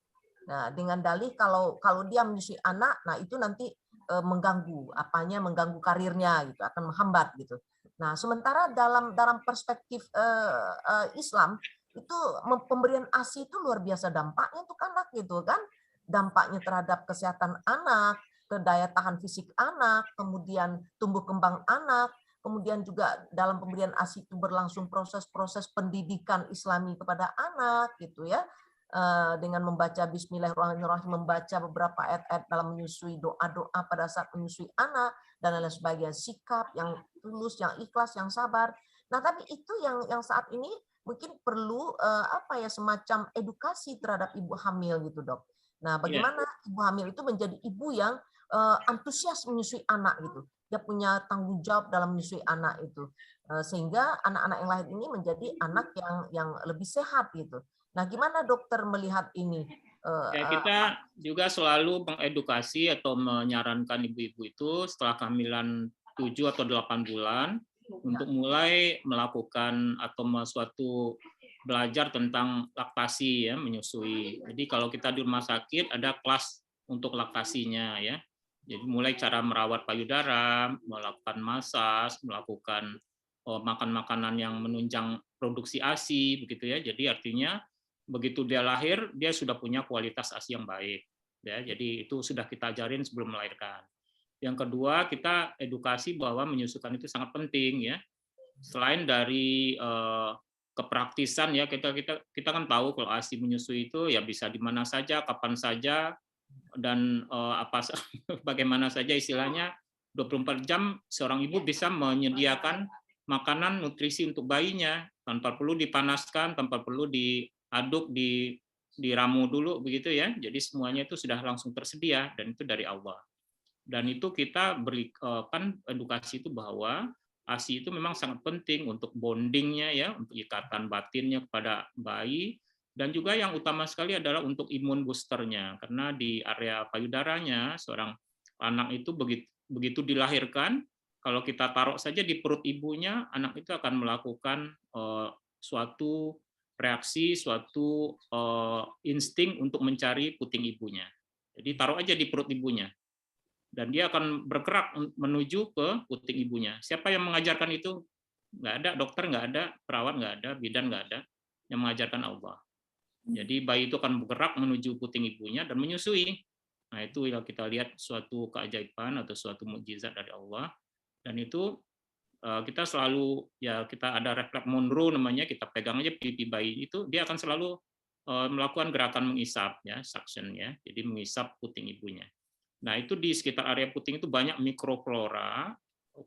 Nah, dengan dalih kalau dia menyusui anak, nah itu nanti mengganggu karirnya, gitu, akan menghambat gitu. Nah, sementara dalam perspektif Islam itu pemberian ASI itu luar biasa dampaknya untuk anak gitu kan, dampaknya terhadap kesehatan anak, ke daya tahan fisik anak, kemudian tumbuh kembang anak, kemudian juga dalam pemberian ASI itu berlangsung proses-proses pendidikan Islami kepada anak gitu ya. Dengan membaca Bismillahirrahmanirrahim, membaca beberapa ayat-ayat dalam menyusui, doa-doa pada saat menyusui anak, dan lain sebagainya, sikap yang tulus, yang ikhlas, yang sabar. Nah, tapi itu yang saat ini mungkin perlu semacam edukasi terhadap ibu hamil gitu, Dok. Nah, bagaimana ibu hamil itu menjadi ibu yang antusias menyusui anak gitu. Dia punya tanggung jawab dalam menyusui anak itu. Sehingga anak-anak yang lahir ini menjadi anak yang lebih sehat gitu. Nah, gimana dokter melihat ini? Kita juga selalu mengedukasi atau menyarankan ibu-ibu itu setelah kehamilan 7 atau 8 bulan untuk mulai melakukan atau suatu belajar tentang laktasi ya, menyusui. Jadi kalau kita di rumah sakit ada kelas untuk laktasinya ya. Jadi mulai cara merawat payudara, melakukan masas, melakukan makan makanan yang menunjang produksi ASI begitu ya. Jadi artinya begitu dia lahir, dia sudah punya kualitas ASI yang baik. Ya, jadi itu sudah kita ajarin sebelum melahirkan. Yang kedua, kita edukasi bahwa menyusukan itu sangat penting ya. Selain dari kepraktisan ya, kita kan tahu kalau ASI menyusui itu ya bisa di mana saja, kapan saja, dan bagaimana saja istilahnya 24 jam seorang ibu bisa menyediakan makanan nutrisi untuk bayinya tanpa perlu dipanaskan, tanpa perlu diaduk, diramu dulu begitu ya. Jadi semuanya itu sudah langsung tersedia dan itu dari Allah. Dan itu kita berikan edukasi itu bahwa ASI itu memang sangat penting untuk bondingnya ya, untuk ikatan batinnya kepada bayi, dan juga yang utama sekali adalah untuk imun boosternya, karena di area payudaranya seorang anak itu begitu dilahirkan, kalau kita taruh saja di perut ibunya, anak itu akan melakukan suatu reaksi, suatu insting untuk mencari puting ibunya. Jadi taruh aja di perut ibunya, dan dia akan bergerak menuju ke puting ibunya. Siapa yang mengajarkan itu? Nggak ada, dokter nggak ada, perawat nggak ada, bidan nggak ada, yang mengajarkan Allah. Jadi bayi itu akan bergerak menuju puting ibunya dan menyusui. Nah itu yang kita lihat suatu keajaiban atau suatu mukjizat dari Allah. Dan itu kita selalu ya, kita ada refleks Monroe namanya, kita pegang aja pipi bayi itu, dia akan selalu melakukan gerakan mengisap ya, suction ya, jadi mengisap puting ibunya. Nah itu di sekitar area puting itu banyak mikroflora,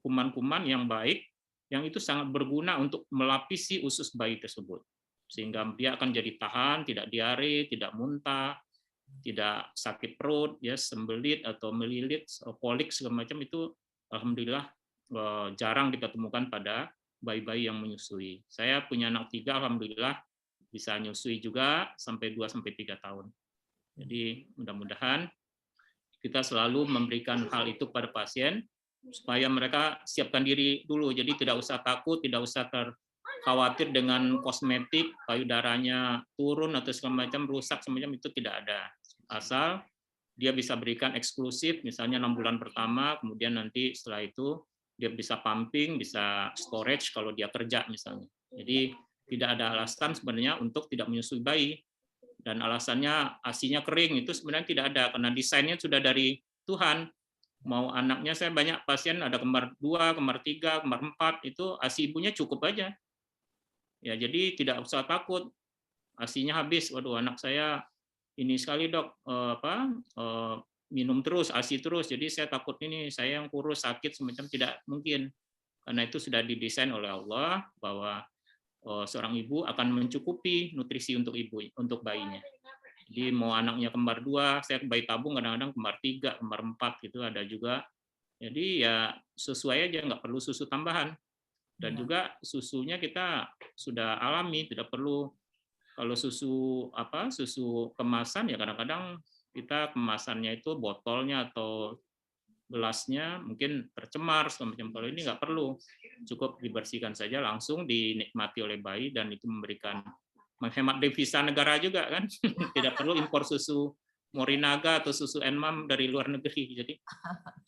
kuman-kuman yang baik, yang itu sangat berguna untuk melapisi usus bayi tersebut, sehingga dia akan jadi tahan, tidak diare, tidak muntah, tidak sakit perut, ya sembelit atau melilit, kolik segala macam itu alhamdulillah jarang kita temukan pada bayi-bayi yang menyusui. Saya punya anak 3, alhamdulillah bisa menyusui juga sampai 2-3 tahun. Jadi mudah-mudahan kita selalu memberikan hal itu pada pasien supaya mereka siapkan diri dulu. Jadi tidak usah takut, tidak usah khawatir dengan kosmetik, payudaranya turun atau segala macam, rusak semacam itu tidak ada. Asal dia bisa berikan eksklusif, misalnya 6 bulan pertama, kemudian nanti setelah itu dia bisa pumping, bisa storage kalau dia kerja misalnya. Jadi tidak ada alasan sebenarnya untuk tidak menyusui bayi. Dan alasannya ASI-nya kering itu sebenarnya tidak ada, karena desainnya sudah dari Tuhan. Mau anaknya, saya banyak pasien ada kembar 2, kembar 3, kembar 4, itu ASI ibunya cukup aja. Ya, jadi tidak usah takut ASI-nya habis. Waduh, anak saya ini sekali dok, minum terus, ASI terus, jadi saya takut ini saya yang kurus sakit semacam, tidak mungkin, karena itu sudah didesain oleh Allah bahwa seorang ibu akan mencukupi nutrisi untuk bayinya. Jadi mau anaknya kembar 2, saya bayi tabung kadang-kadang kembar 3, kembar 4 gitu ada juga. Jadi ya sesuai aja, nggak perlu susu tambahan. Dan juga susunya kita sudah alami, tidak perlu. Kalau susu kemasan ya kadang-kadang kita kemasannya itu botolnya atau gelasnya mungkin tercemar semacam, kalau ini nggak perlu, cukup dibersihkan saja langsung dinikmati oleh bayi, dan itu menghemat devisa negara juga kan. Tidak perlu impor susu Morinaga atau susu Enmam dari luar negeri, jadi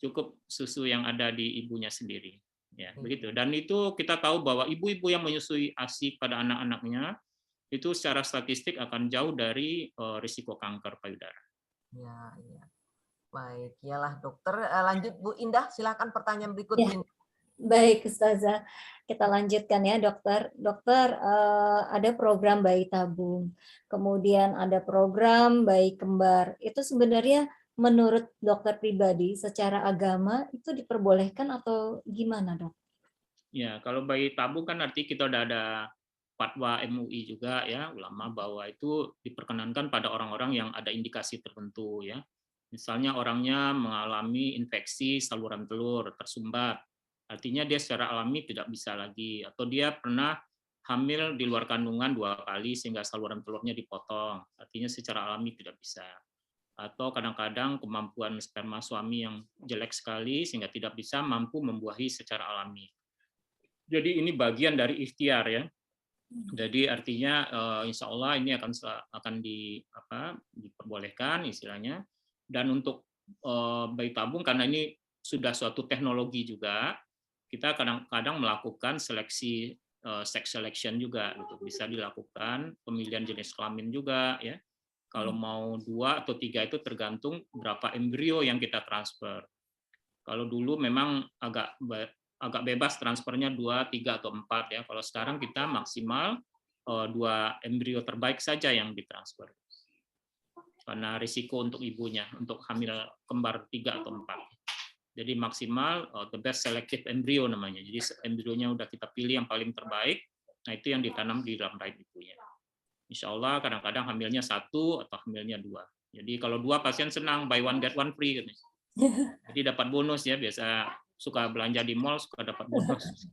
cukup susu yang ada di ibunya sendiri ya, begitu. Dan itu kita tahu bahwa ibu-ibu yang menyusui ASI pada anak-anaknya itu secara statistik akan jauh dari risiko kanker payudara. Ya, ya. Baik, iyalah dokter. Lanjut Bu Indah, silakan pertanyaan berikut. Ya. Baik, Ustazah. Kita lanjutkan ya, dokter. Dokter, ada program bayi tabung, kemudian ada program bayi kembar. Itu sebenarnya menurut dokter pribadi, secara agama itu diperbolehkan atau gimana, dok? Ya, kalau bayi tabung kan arti kita udah ada fatwa MUI juga ya, ulama, bahwa itu diperkenankan pada orang-orang yang ada indikasi tertentu ya. Misalnya orangnya mengalami infeksi saluran telur tersumbat, artinya dia secara alami tidak bisa lagi, atau dia pernah hamil di luar kandungan 2 kali sehingga saluran telurnya dipotong, artinya secara alami tidak bisa. Atau kadang-kadang kemampuan sperma suami yang jelek sekali sehingga tidak bisa mampu membuahi secara alami. Jadi ini bagian dari ikhtiar ya. Jadi artinya insya Allah ini akan diperbolehkan istilahnya. Dan untuk bayi tabung, karena ini sudah suatu teknologi juga, kita kadang-kadang melakukan seleksi sex selection juga, gitu. Bisa dilakukan pemilihan jenis kelamin juga ya. Kalau mau 2 atau 3 itu tergantung berapa embrio yang kita transfer. Kalau dulu memang agak bebas transfernya 2, 3 atau 4 ya. Kalau sekarang kita maksimal 2 embrio terbaik saja yang ditransfer. Karena risiko untuk ibunya untuk hamil kembar 3 atau 4. Jadi maksimal the best selective embryo namanya. Jadi embrionya udah kita pilih yang paling terbaik. Nah, itu yang ditanam di dalam rahim ibunya. Insya Allah kadang-kadang hamilnya 1 atau hamilnya 2. Jadi kalau 2 pasien senang, buy one get one free. Jadi dapat bonus ya, biasa suka belanja di mall suka dapat bonus.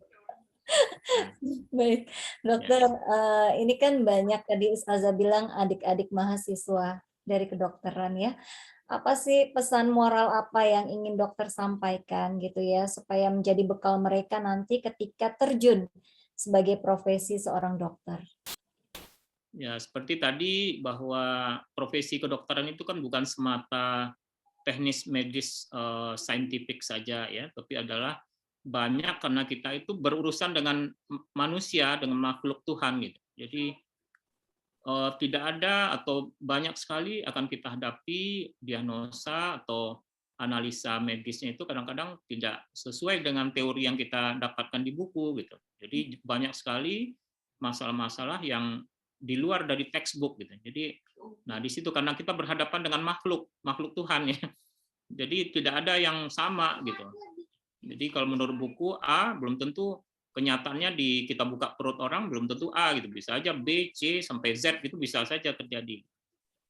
Baik, dokter, ini kan banyak tadi Ustazah bilang adik-adik mahasiswa dari kedokteran ya. Apa sih pesan moral apa yang ingin dokter sampaikan gitu ya, supaya menjadi bekal mereka nanti ketika terjun sebagai profesi seorang dokter? Ya, seperti tadi bahwa profesi kedokteran itu kan bukan semata teknis medis saintifik saja ya, tapi adalah banyak karena kita itu berurusan dengan manusia, dengan makhluk Tuhan gitu. Jadi tidak ada atau banyak sekali akan kita hadapi diagnosa atau analisa medisnya itu kadang-kadang tidak sesuai dengan teori yang kita dapatkan di buku gitu. Jadi banyak sekali masalah-masalah yang di luar dari textbook gitu. Jadi nah di situ karena kita berhadapan dengan makhluk Tuhan ya. Jadi tidak ada yang sama gitu. Jadi kalau menurut buku A belum tentu kenyataannya kita buka perut orang belum tentu A gitu, bisa aja B, C sampai Z gitu bisa saja terjadi.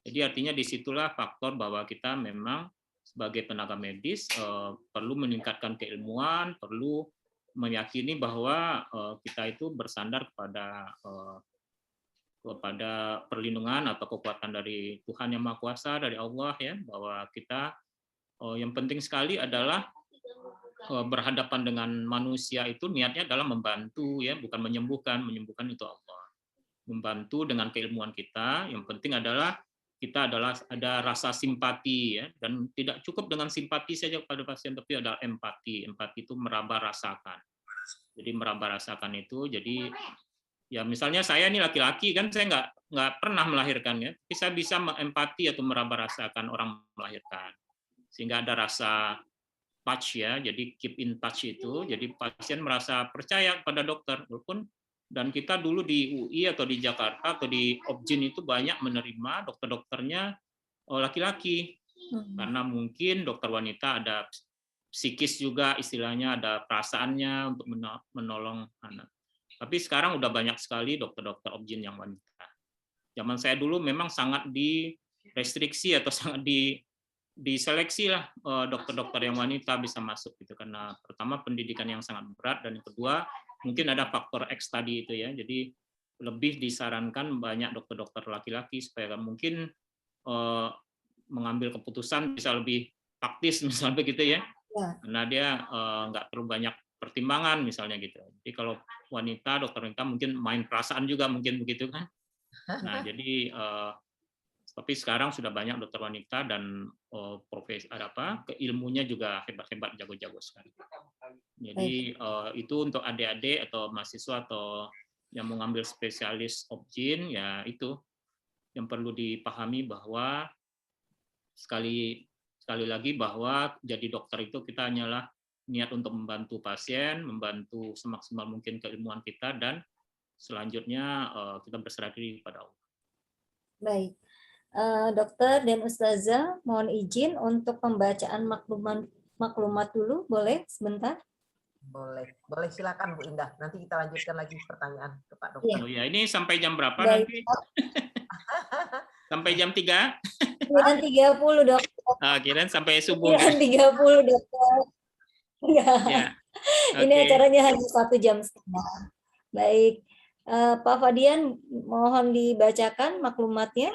Jadi artinya disitulah faktor bahwa kita memang sebagai tenaga medis perlu meningkatkan keilmuan, perlu meyakini bahwa kita itu bersandar kepada perlindungan atau kekuatan dari Tuhan Yang Maha Kuasa, dari Allah ya, bahwa kita yang penting sekali adalah berhadapan dengan manusia itu niatnya adalah membantu ya, bukan menyembuhkan. Menyembuhkan itu Allah. Membantu dengan keilmuan kita. Yang penting adalah kita ada rasa simpati ya, dan tidak cukup dengan simpati saja kepada pasien, tapi ada empati. Empati itu meraba rasakan. Jadi meraba rasakan itu. Jadi ya misalnya saya ini laki-laki kan, saya nggak pernah melahirkan ya, tapi saya bisa empati atau meraba rasakan orang melahirkan, sehingga ada rasa touch ya, jadi keep in touch itu, jadi pasien merasa percaya pada dokter. Walaupun dan kita dulu di UI atau di Jakarta atau di Objin itu banyak menerima dokter-dokternya laki-laki, karena mungkin dokter wanita ada psikis juga istilahnya, ada perasaannya untuk menolong anak. Tapi sekarang udah banyak sekali dokter-dokter Objin yang wanita. Zaman saya dulu memang sangat direstriksi atau sangat diseleksi lah dokter-dokter yang wanita bisa masuk gitu, karena pertama pendidikan yang sangat berat, dan yang kedua mungkin ada faktor X tadi itu ya. Jadi lebih disarankan banyak dokter-dokter laki-laki supaya mungkin mengambil keputusan bisa lebih taktis misalnya begitu ya. Karena dia nggak terlalu banyak pertimbangan misalnya gitu. Jadi kalau wanita, dokter wanita mungkin main perasaan juga mungkin begitu kan. Nah jadi tapi sekarang sudah banyak dokter wanita dan profesi keilmunya juga hebat-hebat, jago-jago sekali. Jadi itu untuk adik-adik atau mahasiswa atau yang mau ngambil spesialis Objin ya, itu yang perlu dipahami bahwa sekali lagi bahwa jadi dokter itu kita hanyalah niat untuk membantu pasien, membantu semaksimal mungkin keilmuan kita, dan selanjutnya kita berserah diri kepada Allah. Baik, dokter dan ustazah, mohon izin untuk pembacaan maklumat dulu, boleh sebentar? Boleh silakan Bu Indah. Nanti kita lanjutkan lagi pertanyaan ke Pak Dokter. Oh ya, ini sampai jam berapa Baik. nanti? Sampai jam 3? 9.30 dokter. Kirain sampai subuh. 9.30 dokter. Ya. Ini Okay. acaranya hanya 1 jam setengah. Baik, Pak Fadian, mohon dibacakan maklumatnya.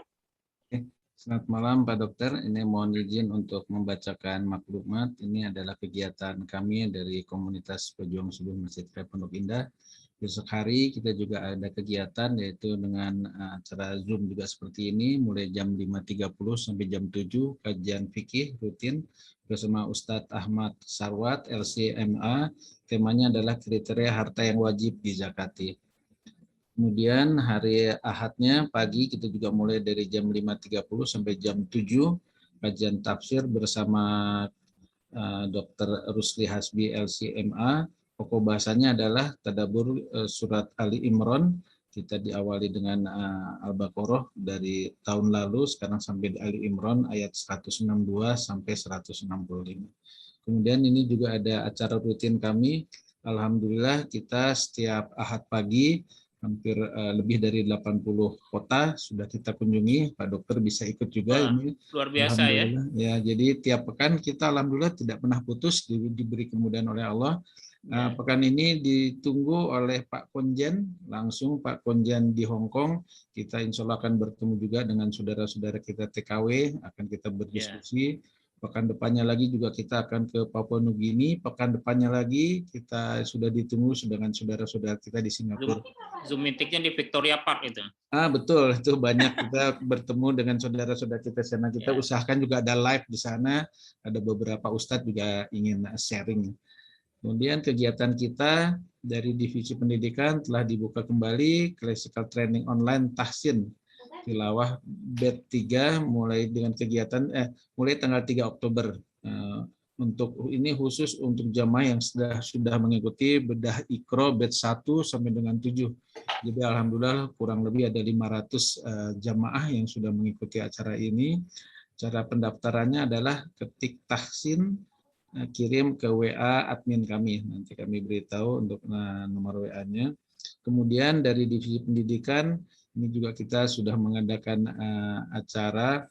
Selamat malam Pak Dokter, ini mohon izin untuk membacakan maklumat. Ini adalah kegiatan kami dari komunitas pejuang subuh Masjid Raya Pondok Indah. Besok hari kita juga ada kegiatan yaitu dengan acara Zoom juga seperti ini, mulai jam 5.30 sampai jam 7, kajian fikih rutin bersama Ustadz Ahmad Sarwat, LCMA. Temanya adalah kriteria harta yang wajib dizakati. Kemudian hari Ahadnya pagi kita juga mulai dari jam 5.30 sampai jam 7, kajian tafsir bersama Dr. Rusli Hasbi LCMA. Pokok bahasanya adalah tadabbur surat Ali Imran. Kita diawali dengan Al-Baqarah dari tahun lalu, sekarang sampai Ali Imran ayat 162 sampai 165. Kemudian ini juga ada acara rutin kami. Alhamdulillah kita setiap Ahad pagi hampir lebih dari 80 kota sudah kita kunjungi. Pak Dokter bisa ikut juga. Wah, ini luar biasa ya. Ya, jadi tiap pekan kita alhamdulillah tidak pernah putus, diberi kemudahan oleh Allah. Pekan ini ditunggu oleh Pak Konjen, langsung Pak Konjen di Hong Kong. Kita insya Allah akan bertemu juga dengan saudara-saudara kita TKW, akan kita berdiskusi. Pekan depannya lagi juga kita akan ke Papua Nugini. Pekan depannya lagi kita sudah ditunggu dengan saudara-saudara kita di Singapura. Zoom meeting-nya di Victoria Park itu. Betul, itu banyak kita bertemu dengan saudara-saudara kita sana. Kita usahakan juga ada live di sana. Ada beberapa ustadz juga ingin sharing. Kemudian kegiatan kita dari Divisi Pendidikan telah dibuka kembali Classical Training Online Tahsin Tilawah Batch 3 mulai dengan kegiatan mulai tanggal 3 Oktober. Untuk ini khusus untuk jamaah yang sudah mengikuti bedah Iqra Batch 1 sampai dengan 7. Jadi alhamdulillah kurang lebih ada 500 jamaah yang sudah mengikuti acara ini. Cara pendaftarannya adalah ketik tahsin, kirim ke WA admin kami, nanti kami beritahu untuk nomor WA-nya. Kemudian dari Divisi Pendidikan ini juga kita sudah mengadakan acara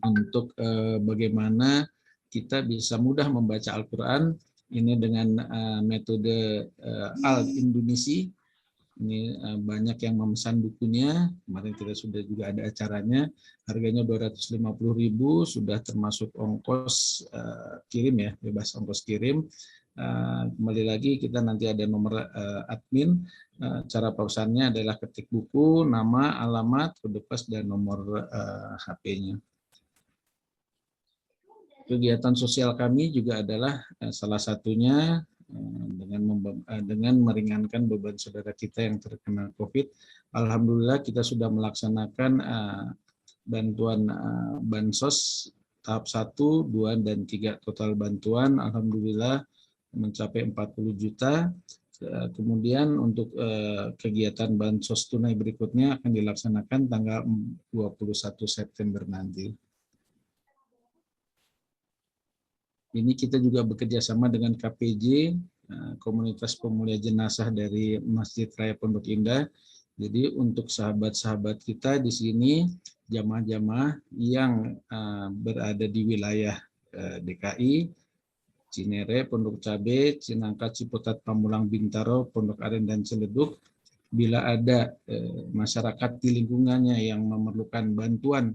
untuk bagaimana kita bisa mudah membaca Al-Quran ini dengan metode Al-Indonesi. Ini banyak yang memesan bukunya. Kemarin kita sudah juga ada acaranya. Harganya 250.000, sudah termasuk ongkos kirim ya, bebas ongkos kirim. Kembali lagi kita nanti ada nomor admin. Cara pemesannya adalah ketik buku, nama, alamat, kode pos, dan nomor HP-nya. Kegiatan sosial kami juga adalah salah satunya dengan meringankan beban saudara kita yang terkena COVID. Alhamdulillah kita sudah melaksanakan bantuan bansos tahap 1, 2, dan 3 total bantuan. Alhamdulillah mencapai 40 juta. Kemudian untuk kegiatan bansos tunai berikutnya akan dilaksanakan tanggal 21 September nanti. Ini kita juga bekerja sama dengan KPJ, Komunitas Pemulia Jenazah dari Masjid Raya Pondok Indah. Jadi untuk sahabat-sahabat kita di sini, jamaah-jamaah yang berada di wilayah DKI, Cinere, Pondok Cabe, Cinangka, Ciputat, Pamulang, Bintaro, Pondok Aren, dan Ciledug, bila ada masyarakat di lingkungannya yang memerlukan bantuan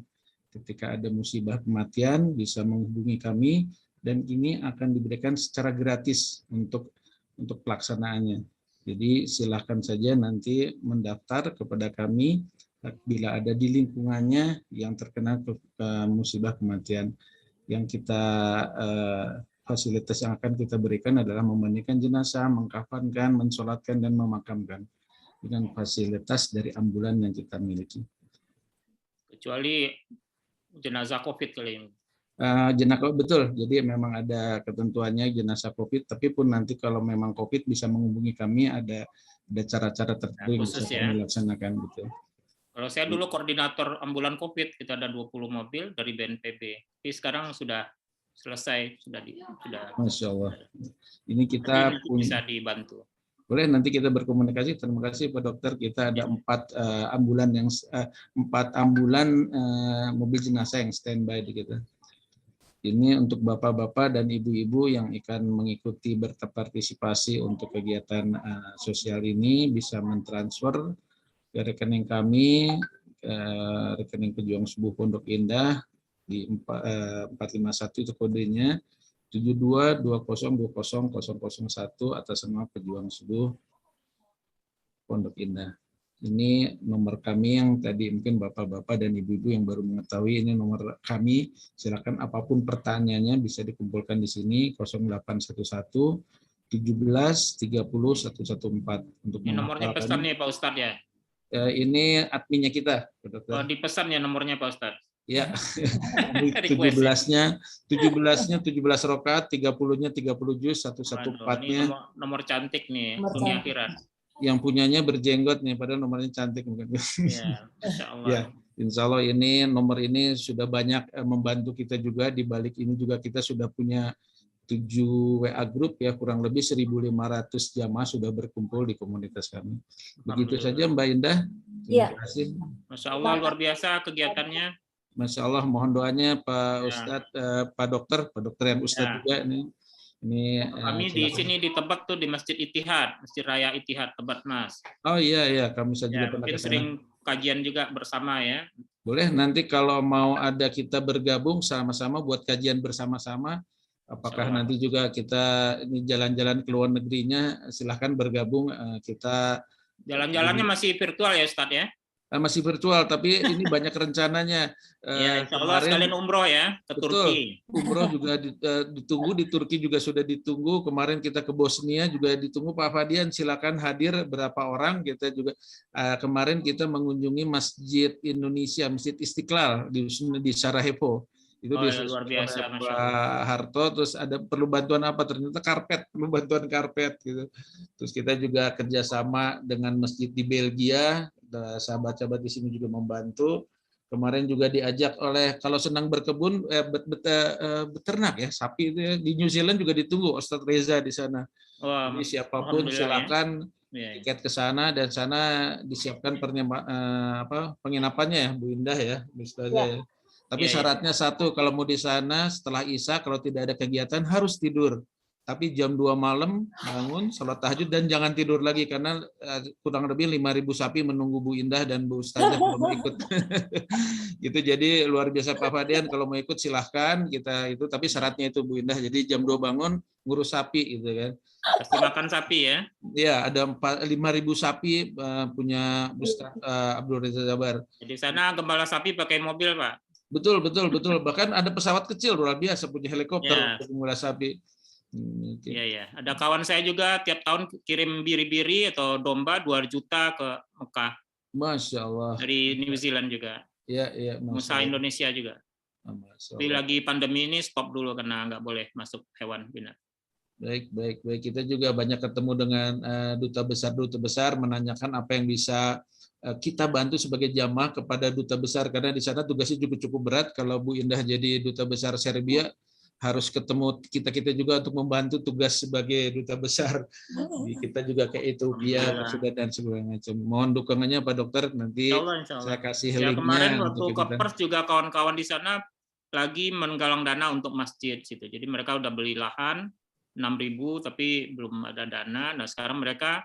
ketika ada musibah kematian, bisa menghubungi kami, dan ini akan diberikan secara gratis untuk pelaksanaannya. Jadi silakan saja nanti mendaftar kepada kami bila ada di lingkungannya yang terkena musibah kematian. Yang kita fasilitas yang akan kita berikan adalah memandikan jenazah, mengkafankan, mensolatkan, dan memakamkan dengan fasilitas dari ambulan yang kita miliki. Kecuali jenazah COVID kali ini. Jenazah betul, jadi memang ada ketentuannya jenazah COVID, tapi pun nanti kalau memang COVID bisa menghubungi kami, ada cara-cara tertentu yang bisa kami laksanakan gitu. Kalau saya dulu koordinator ambulan COVID, kita ada 20 mobil dari BNPB. Tapi sekarang sudah selesai, sudah. Masya Allah. Ini kita bisa dibantu. Boleh nanti kita berkomunikasi. Terima kasih Pak Dokter. Kita ada 4 ambulan mobil jenazah yang standby di kita. Ini untuk bapak-bapak dan ibu-ibu yang akan mengikuti berpartisipasi untuk kegiatan sosial ini bisa mentransfer ke rekening kami, rekening Pejuang Subuh Pondok Indah di 451 itu kodenya 72202001 atas nama Pejuang Subuh Pondok Indah. Ini nomor kami yang tadi mungkin bapak-bapak dan ibu-ibu yang baru mengetahui, ini nomor kami. Silakan apapun pertanyaannya bisa dikumpulkan di sini 0811 17 30 114 untuk ini nomornya pesan nih Pak Ustadz ya. Ini adminnya kita. Oh, dipesan ya nomornya Pak Ustadz. Ya, 17-nya 17 rakaat, 30-nya 30 juz, 114-nya. Nomor cantik nih, dunia akhirat. Yang punyanya berjenggot nih, padahal nomornya cantik mungkin. Ya, Insya Allah. Ya, Insya Allah ini nomor ini sudah banyak membantu kita juga. Di balik ini juga kita sudah punya 7 WA group ya, kurang lebih 1.500 jamaah sudah berkumpul di komunitas kami. Begitu saja Mbak Indah. Terima kasih. Masya Allah luar biasa kegiatannya. Masya Allah, mohon doanya Pak Ustadz, Pak Dokter yang Ustadz juga ini. Kami di sini di Tebet tuh di Masjid Ittihad, Masjid Raya Ittihad Tebet Mas. Oh iya, kami saja pernah kesana. Sering kajian juga bersama ya. Boleh nanti kalau mau ada kita bergabung sama-sama buat kajian bersama-sama. Apakah nanti juga kita ini jalan-jalan ke luar negerinya, silahkan bergabung kita. Jalan-jalannya masih virtual ya Ustadz ya? Masih virtual, tapi ini banyak rencananya. Ya, Insya Allah sekalian umroh ya ke Turki. Umroh juga ditunggu, di Turki juga sudah ditunggu. Kemarin kita ke Bosnia juga ditunggu. Pak Fadian silakan hadir berapa orang. Kita juga kemarin kita mengunjungi Masjid Indonesia, Masjid Istiqlal di Sarajevo. Itu luar biasa, Pak Harto, terus ada perlu bantuan apa, ternyata perlu bantuan karpet gitu. Terus kita juga kerjasama dengan masjid di Belgia, sahabat-sahabat di sini juga membantu. Kemarin juga diajak oleh, kalau senang berkebun, beternak ya, sapi itu ya, di New Zealand juga ditunggu Ustadz Reza di sana. Jadi siapapun silakan tiket ke sana, dan sana disiapkan penginapannya ya Bu Indah ya, Bu Ustazah ya. Tapi syaratnya satu, kalau mau di sana setelah Isya, kalau tidak ada kegiatan harus tidur. tapi jam 2 malam bangun, sholat tahajud, dan jangan tidur lagi karena kurang lebih 5.000 sapi menunggu Bu Indah dan Bu Ustazah kalau mau ikut. Gitu, jadi luar biasa Pak Fadian, kalau mau ikut silahkan kita itu, tapi syaratnya itu Bu Indah, jadi jam 2 bangun ngurus sapi gitu kan. Pasti makan sapi ya. Iya, ada 5.000 sapi punya Ustaz Abdul Reza Jabar. Jadi sana gembala sapi pakai mobil, Pak. Betul. Bahkan ada pesawat kecil luar biasa, punya helikopter Ya. untuk gembala sapi. Iya. Ada kawan saya juga tiap tahun kirim biri-biri atau domba 2 juta ke Mekah. Masya Allah. Dari New Zealand juga. Iya. Pengusaha Indonesia juga. Masya Tapi Allah. lagi pandemi ini stop dulu karena nggak boleh masuk hewan binatang. Baik. Kita juga banyak ketemu dengan duta besar menanyakan apa yang bisa kita bantu sebagai jamaah kepada duta besar, karena di sana tugasnya cukup berat. Kalau Bu Indah jadi duta besar Serbia, harus ketemu kita juga untuk membantu tugas sebagai duta besar. Kita juga kayak Ethiopia, Sudan dan segala macam. Mohon dukungannya Pak Dokter, nanti Insya Allah. saya kasih Ya, linknya. kemarin waktu untuk ke kita. Perth juga kawan-kawan di sana lagi menggalang dana untuk masjid situ. Jadi mereka udah beli lahan 6.000 tapi belum ada dana. Nah sekarang mereka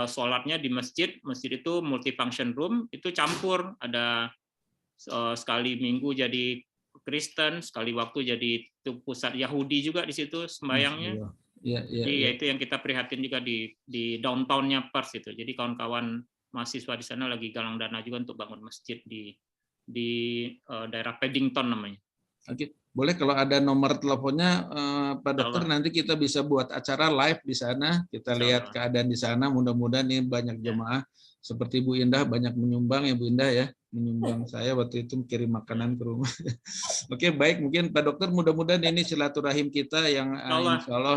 sholatnya di masjid itu multifunction room, itu campur, ada sekali minggu jadi Kristen, sekali waktu jadi pusat Yahudi juga di situ sembayangnya. Jadi itu yang kita prihatin juga di downtown-nya Perth itu. Jadi kawan-kawan mahasiswa di sana lagi galang dana juga untuk bangun masjid di daerah Paddington namanya. Oke, boleh kalau ada nomor teleponnya Pak Dokter, Allah. nanti kita bisa buat acara live di sana, kita lihat keadaan di sana. Mudah-mudahan nih banyak jemaah seperti Bu Indah banyak menyumbang ya Bu Indah ya, menyumbang saya waktu itu kirim makanan ke rumah. Oke, baik, mungkin Pak Dokter mudah-mudahan ini silaturahim kita yang insya Allah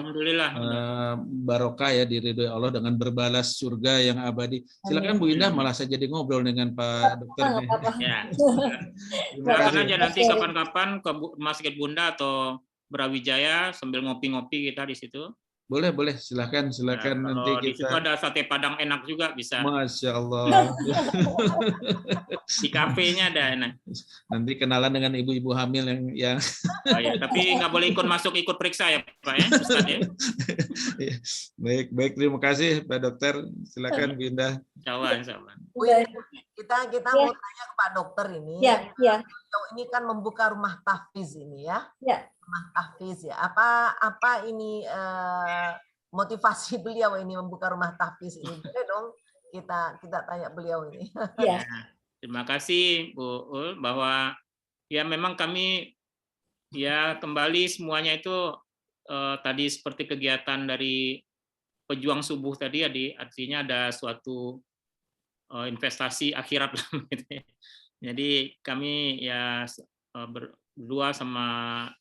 barokah ya, diridhoi Allah dengan berbalas surga yang abadi. Silakan Bu Indah, malah saya jadi ngobrol dengan Pak Dokter. Ya. Silakan aja nanti kapan-kapan ke Masjid Bunda atau Brawijaya sambil ngopi-ngopi kita di situ. Boleh, silakan Ya, nanti kita. Di situ ada sate Padang enak juga bisa. Masya Allah. Di kafenya ada enak. Nanti kenalan dengan ibu-ibu hamil yang. Oh, ya. Tapi nggak boleh ikut periksa ya Pak ya, Ustaz ya. Baik, terima kasih Pak Dokter. Silakan Bu Indah. Insya Allah. Kita mau tanya ke Pak Dokter ini. Ya. Ini kan membuka rumah tahfiz ini ya. Ya. Rumah tahfiz ya. Apa ini motivasi beliau ini membuka rumah tahfiz ini? Boleh dong kita tanya beliau ini. Ya. Terima kasih Bu Ul, bahwa ya memang kami ya kembali semuanya itu tadi seperti kegiatan dari pejuang subuh tadi, artinya ada suatu investasi akhirat gitu ya. Jadi kami ya berdua sama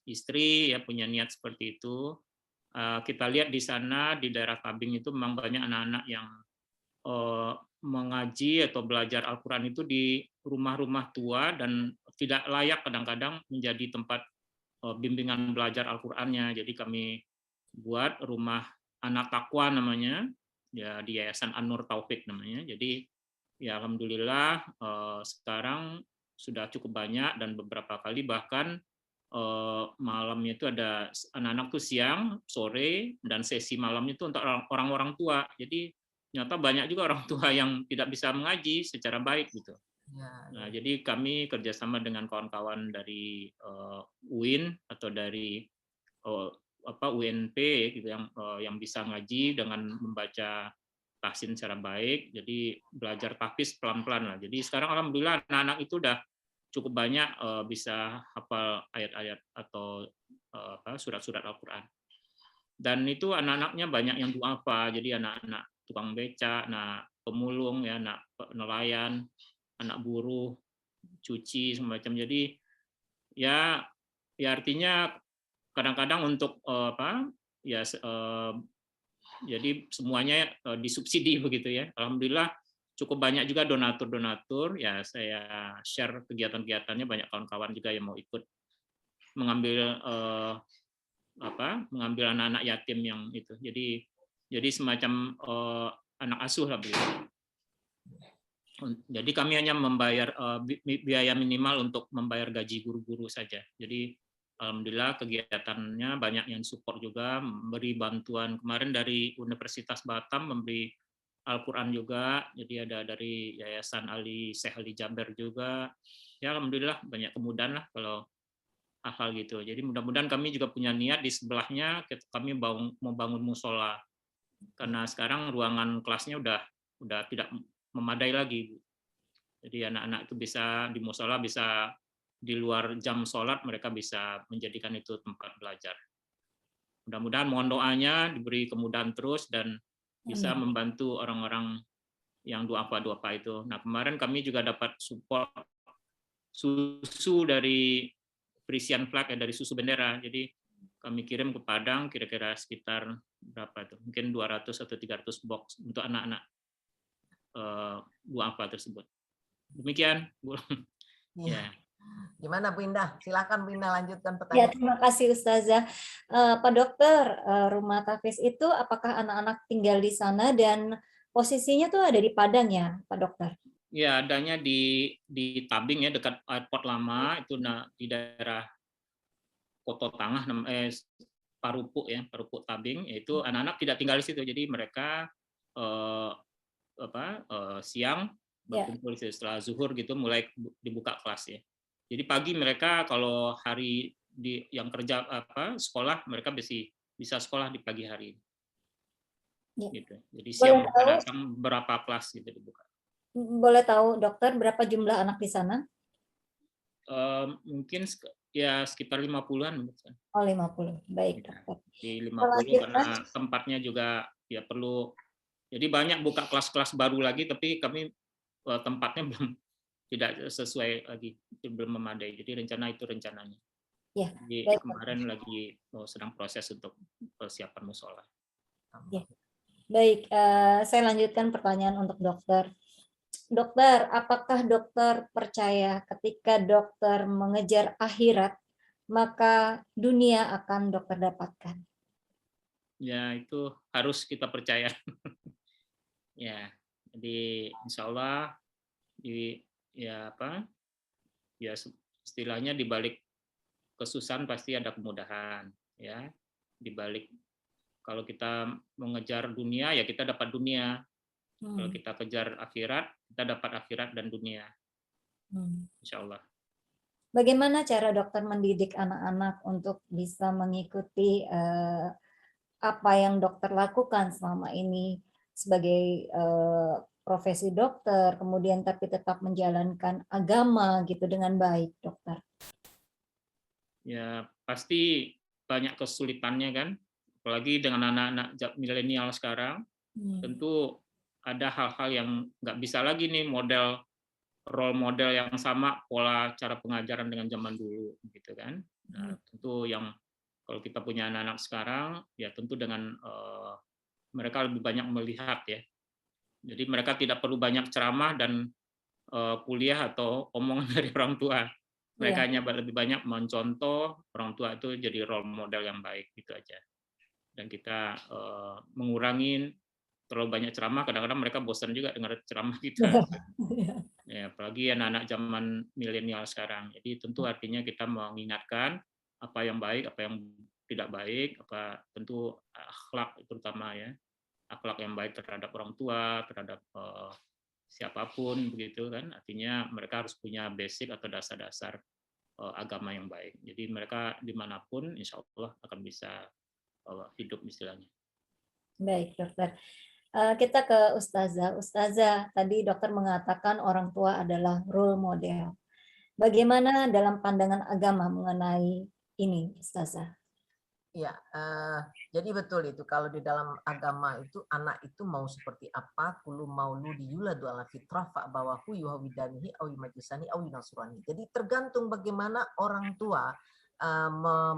istri ya punya niat seperti itu. Kita lihat di sana di daerah Tabing itu memang banyak anak-anak yang mengaji atau belajar Al-Quran itu di rumah-rumah tua dan tidak layak kadang-kadang menjadi tempat bimbingan belajar Al-Qur'annya. Jadi kami buat rumah anak takwa namanya, ya di Yayasan An-Nur Taufik namanya. Jadi ya alhamdulillah sekarang sudah cukup banyak dan beberapa kali bahkan malamnya itu ada anak-anak tuh siang, sore, dan sesi malam itu untuk orang-orang tua. Jadi ternyata banyak juga orang tua yang tidak bisa mengaji secara baik gitu. Nah, jadi kami kerjasama dengan kawan-kawan dari UIN atau dari UNP gitu yang bisa ngaji dengan membaca tahsin secara baik. Jadi belajar tahfiz pelan-pelan lah. Jadi sekarang alhamdulillah anak-anak itu udah cukup banyak bisa hafal ayat-ayat atau surat-surat Al-Qur'an. Dan itu anak-anaknya banyak yang duafa. Jadi anak-anak tukang beca, anak pemulung ya, anak nelayan, anak buruh, cuci semacam. Jadi ya artinya kadang-kadang untuk jadi semuanya disubsidi begitu ya. Alhamdulillah cukup banyak juga donatur ya, saya share kegiatan-kegiatannya, banyak kawan-kawan juga yang mau ikut mengambil mengambil anak-anak yatim yang itu. Jadi semacam anak asuh lah begitu. Jadi kami hanya membayar biaya minimal untuk membayar gaji guru-guru saja. Jadi alhamdulillah kegiatannya banyak yang support juga, memberi bantuan. Kemarin dari Universitas Batam memberi Al-Quran juga, jadi ada dari Yayasan Syekh Ali Jaber juga. Ya alhamdulillah banyak kemudahan lah kalau hal gitu. Jadi mudah-mudahan kami juga punya niat di sebelahnya kami mau bangun musola. Karena sekarang ruangan kelasnya udah tidak memadai lagi. Jadi anak-anak itu bisa di musola, bisa di luar jam sholat, mereka bisa menjadikan itu tempat belajar. Mudah-mudahan mohon doanya diberi kemudahan terus dan bisa membantu orang-orang yang duafa itu. Nah kemarin kami juga dapat support susu dari Frisian Flag dari susu bendera. Jadi kami kirim ke Padang kira-kira sekitar berapa itu? Mungkin 200 atau 300 box untuk anak-anak duafa tersebut. Demikian, Bu. Ya. Gimana Bu Indah? Silakan Bu Indah lanjutkan Ya, pertanyaan. terima kasih Ustazah. Pak Dokter, rumah Tafiz itu apakah anak-anak tinggal di sana dan posisinya tuh ada di Padang ya, Pak Dokter? Ya, adanya di Tabing ya, dekat airport lama, itu di daerah Koto Tangah, Parupuk ya, Parupuk Tabing, yaitu anak-anak tidak tinggal di situ, jadi mereka siang berkumpul setelah zuhur gitu mulai dibuka kelas ya. Jadi pagi mereka kalau hari yang kerja sekolah mereka bisa sekolah di pagi hari. Ya. Gitu. Jadi siang mereka datang berapa kelas gitu dibuka. Boleh tahu Dokter berapa jumlah anak di sana? Mungkin ya sekitar 50-an. Oh 50, baik Dokter. Di 50 karena tempatnya juga ya perlu. Jadi banyak buka kelas-kelas baru lagi, tapi kami tempatnya belum tidak sesuai lagi, belum memadai. Jadi rencananya. Ya, jadi baik, kemarin lagi sedang proses untuk persiapan musola. Ya. Baik, saya lanjutkan pertanyaan untuk dokter. Dokter, apakah dokter percaya ketika dokter mengejar akhirat, maka dunia akan dokter dapatkan? Ya, itu harus kita percaya. Ya, jadi insya Allah istilahnya di balik kesusahan pasti ada kemudahan ya. Di balik kalau kita mengejar dunia ya kita dapat dunia. Kalau kita kejar akhirat, kita dapat akhirat dan dunia. Insya Allah. Bagaimana cara dokter mendidik anak-anak untuk bisa mengikuti apa yang dokter lakukan selama ini sebagai profesi dokter, kemudian tapi tetap menjalankan agama gitu dengan baik, dokter? Ya pasti banyak kesulitannya kan, apalagi dengan anak-anak milenial sekarang. Tentu ada hal-hal yang nggak bisa lagi nih role model yang sama, pola cara pengajaran dengan zaman dulu gitu kan. Nah, tentu yang kalau kita punya anak-anak sekarang ya tentu dengan mereka lebih banyak melihat ya. Jadi mereka tidak perlu banyak ceramah dan kuliah atau omongan dari orang tua. Mereka hanya lebih banyak mencontoh orang tua itu jadi role model yang baik gitu aja. Dan kita mengurangi terlalu banyak ceramah, kadang-kadang mereka bosan juga dengar ceramah kita. Ya, apalagi anak-anak zaman milenial sekarang. Jadi tentu artinya kita mengingatkan apa yang baik, apa yang tidak baik, apa tentu akhlak terutama ya, akhlak yang baik terhadap orang tua, terhadap siapapun begitu kan. Artinya mereka harus punya basic atau dasar-dasar agama yang baik. Jadi mereka dimanapun, insya Allah akan bisa hidup istilahnya. Baik dokter. Kita ke Ustazah. Ustazah, tadi dokter mengatakan orang tua adalah role model. Bagaimana dalam pandangan agama mengenai ini, Ustazah? Ya, jadi betul itu. Kalau di dalam agama itu anak itu mau seperti apa, kulu mauludi yuladu ala fitrah fa'abawahu yuhawidanihi aw yumajisani aw yunasrani. Jadi tergantung bagaimana orang tua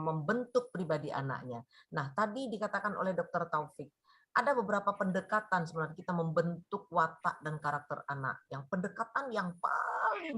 membentuk pribadi anaknya. Nah, tadi dikatakan oleh Dr. Taufik, ada beberapa pendekatan sebenarnya kita membentuk watak dan karakter anak. Yang pendekatan yang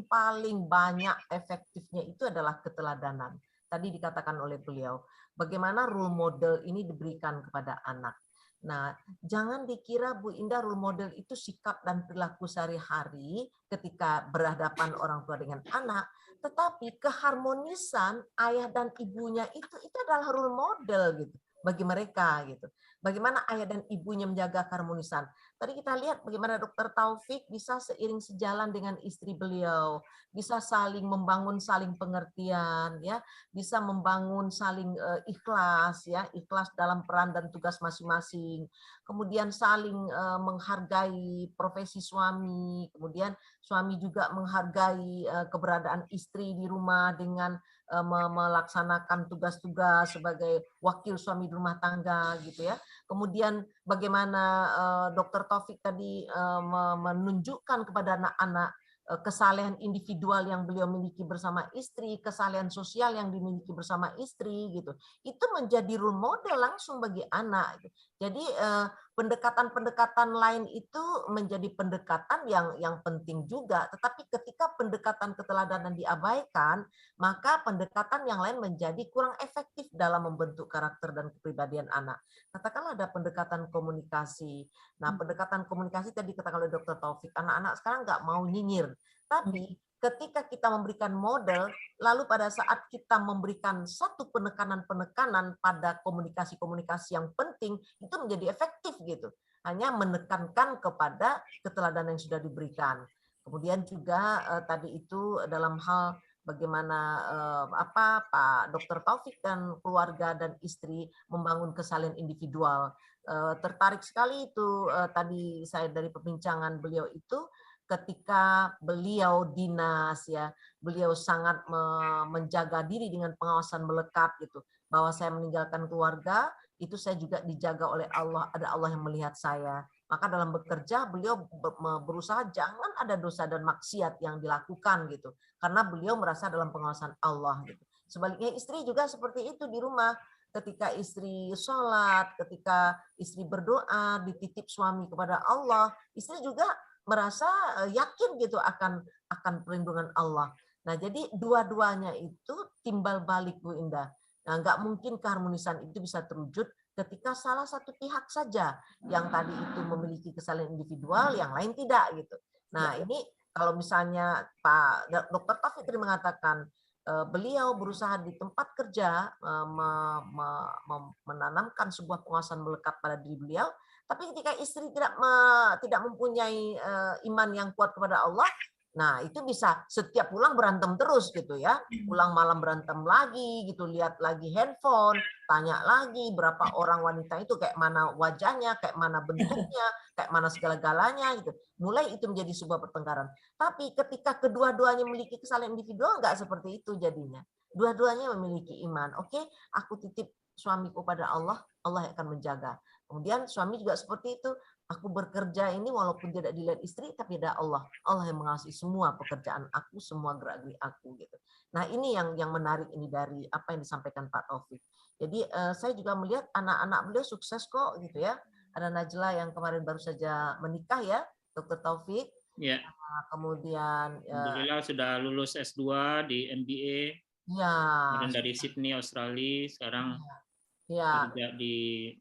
paling banyak efektifnya itu adalah keteladanan. Tadi dikatakan oleh beliau, bagaimana role model ini diberikan kepada anak. Nah, jangan dikira Bu Indah role model itu sikap dan perilaku sehari-hari ketika berhadapan orang tua dengan anak, tetapi keharmonisan ayah dan ibunya itu adalah role model gitu bagi mereka gitu. Bagaimana ayah dan ibunya menjaga keharmonisan. Tadi kita lihat bagaimana Dr. Taufik bisa seiring sejalan dengan istri beliau, bisa saling membangun saling pengertian ya, bisa membangun saling ikhlas ya, ikhlas dalam peran dan tugas masing-masing. Kemudian saling menghargai profesi suami, kemudian suami juga menghargai keberadaan istri di rumah dengan melaksanakan tugas-tugas sebagai wakil suami di rumah tangga gitu ya. Kemudian bagaimana Dr. Taufik tadi menunjukkan kepada anak-anak kesalehan individual yang beliau miliki bersama istri, kesalehan sosial yang dimiliki bersama istri gitu. Itu menjadi role model langsung bagi anak. Gitu. Jadi pendekatan-pendekatan lain itu menjadi pendekatan yang penting juga, tetapi ketika pendekatan keteladanan diabaikan, maka pendekatan yang lain menjadi kurang efektif dalam membentuk karakter dan kepribadian anak. Katakanlah ada pendekatan komunikasi. Nah, pendekatan komunikasi tadi katakan oleh Dr. Taufik, anak-anak sekarang nggak mau nyinyir. Tapi ketika kita memberikan model, lalu pada saat kita memberikan satu penekanan-penekanan pada komunikasi-komunikasi yang penting, itu menjadi efektif gitu. Hanya menekankan kepada keteladanan yang sudah diberikan. Kemudian juga tadi itu dalam hal bagaimana Pak Dr. Taufik dan keluarga dan istri membangun kesalehan individual. Tertarik sekali itu tadi saya dari perbincangan beliau itu ketika beliau dinas ya, beliau sangat menjaga diri dengan pengawasan melekat gitu. Bahwa saya meninggalkan keluarga, itu saya juga dijaga oleh Allah, ada Allah yang melihat saya. Maka dalam bekerja beliau berusaha jangan ada dosa dan maksiat yang dilakukan gitu. Karena beliau merasa dalam pengawasan Allah gitu. Sebaliknya istri juga seperti itu di rumah. Ketika istri sholat, ketika istri berdoa, dititip suami kepada Allah, istri juga merasa yakin gitu akan perlindungan Allah. Nah, jadi dua-duanya itu timbal balik Bu Indah. Nah, nggak mungkin keharmonisan itu bisa terwujud ketika salah satu pihak saja yang tadi itu memiliki kesalahan individual, yang lain tidak gitu. Nah, ini kalau misalnya Pak Dr. Taufik tadi mengatakan beliau berusaha di tempat kerja menanamkan sebuah pengawasan melekat pada diri beliau, tapi ketika istri tidak mempunyai iman yang kuat kepada Allah, nah itu bisa setiap pulang berantem terus gitu ya, pulang malam berantem lagi gitu, lihat lagi handphone, tanya lagi berapa orang wanita itu kayak mana wajahnya, kayak mana bentuknya, kayak mana segala-galanya gitu. Mulai itu menjadi sebuah pertengkaran. Tapi ketika kedua-duanya memiliki kesalahan individual, nggak seperti itu jadinya. Dua-duanya memiliki iman. Oke, aku titip suamiku pada Allah, Allah akan menjaga. Kemudian suami juga seperti itu. Aku bekerja ini walaupun tidak dilihat istri, tapi ada Allah. Allah yang mengasihi semua pekerjaan aku, semua gerak-gerik aku gitu. Nah ini yang menarik ini dari apa yang disampaikan Pak Taufik. Jadi saya juga melihat anak-anak beliau sukses kok gitu ya. Ada Najla yang kemarin baru saja menikah ya, Dr. Taufik. Ya. Kemudian alhamdulillah sudah lulus S2 di MBA. Ya. Kemudian dari Sydney, Australia, sekarang kerja di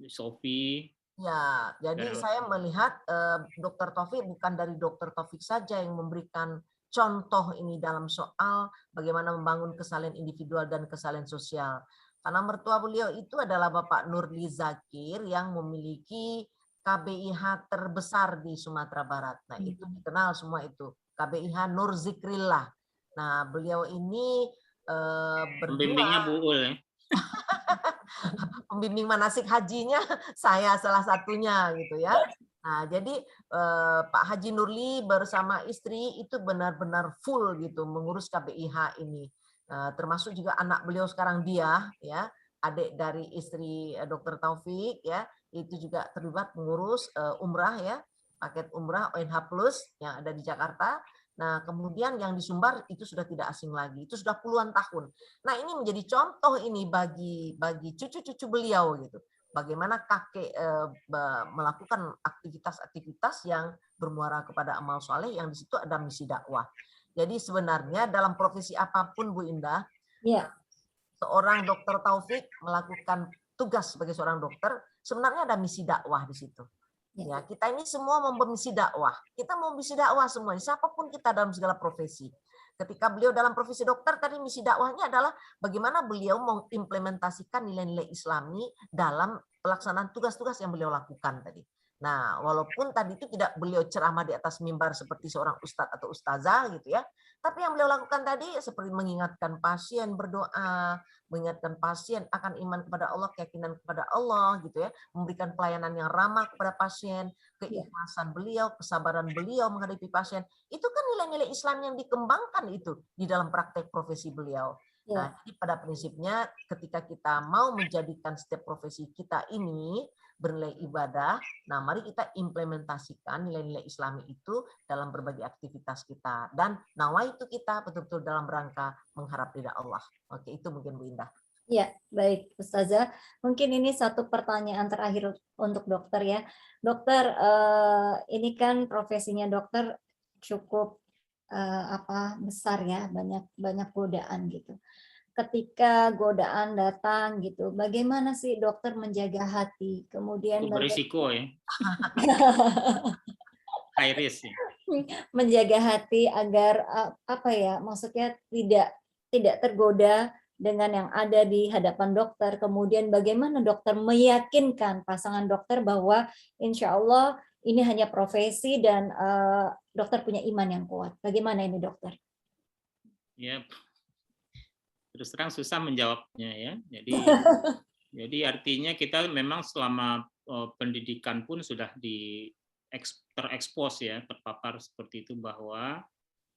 Sophie. Ya, jadi saya melihat Dr. Taufik bukan dari Dr. Taufik saja yang memberikan contoh ini dalam soal bagaimana membangun kesalehan individual dan kesalehan sosial. Karena mertua beliau itu adalah Bapak Nurli Zakir yang memiliki KBIH terbesar di Sumatera Barat. Nah, itu dikenal semua itu. KBIH Nur Zikrillah. Nah, beliau ini pembimbingnya Bu Ul ya. Pembimbing manasik hajinya saya salah satunya gitu ya. Nah, jadi Pak Haji Nurli bersama istri itu benar-benar full gitu mengurus KBIH ini. Termasuk juga anak beliau sekarang dia ya, adik dari istri Dr. Taufik ya, itu juga terlibat mengurus umrah ya, paket umrah ONH Plus yang ada di Jakarta. Nah, kemudian yang di Sumbar itu sudah tidak asing lagi, itu sudah puluhan tahun. Nah, ini menjadi contoh ini bagi cucu-cucu beliau gitu. Bagaimana kakek melakukan aktivitas-aktivitas yang bermuara kepada amal soleh yang di situ ada misi dakwah. Jadi sebenarnya dalam profesi apapun Bu Indah, seorang Dr. Taufik melakukan tugas sebagai seorang dokter, sebenarnya ada misi dakwah di situ. Ya, kita ini semua memiliki dakwah. Kita mau misi dakwah semua, siapapun kita dalam segala profesi. Ketika beliau dalam profesi dokter, tadi misi dakwahnya adalah bagaimana beliau mengimplementasikan nilai-nilai Islami dalam pelaksanaan tugas-tugas yang beliau lakukan tadi. Nah, walaupun tadi itu tidak beliau ceramah di atas mimbar seperti seorang ustadz atau ustazah gitu ya, tapi yang beliau lakukan tadi seperti mengingatkan pasien berdoa, mengingatkan pasien akan iman kepada Allah, keyakinan kepada Allah gitu ya, memberikan pelayanan yang ramah kepada pasien, keikhlasan beliau, kesabaran beliau menghadapi pasien. Itu kan nilai-nilai Islam yang dikembangkan itu di dalam praktek profesi beliau. Nah, jadi pada prinsipnya ketika kita mau menjadikan setiap profesi kita ini bernilai ibadah, nah mari kita implementasikan nilai-nilai Islami itu dalam berbagai aktivitas kita. Dan nawaitu kita betul-betul dalam rangka mengharap ridha Allah. Oke, itu mungkin Bu Indah. Ya, baik Ustazah. Mungkin ini satu pertanyaan terakhir untuk dokter ya. Dokter, ini kan profesinya dokter cukup besar ya, banyak godaan gitu. Ketika godaan datang gitu, bagaimana sih dokter menjaga hati? Kemudian berisiko ya. High risk ya. Menjaga hati agar maksudnya tidak tergoda dengan yang ada di hadapan dokter. Kemudian bagaimana dokter meyakinkan pasangan dokter bahwa insya Allah ini hanya profesi dan dokter punya iman yang kuat. Bagaimana ini dokter? Ya, terus terang susah menjawabnya ya. Jadi artinya kita memang selama pendidikan pun sudah terekspos ya, terpapar seperti itu bahwa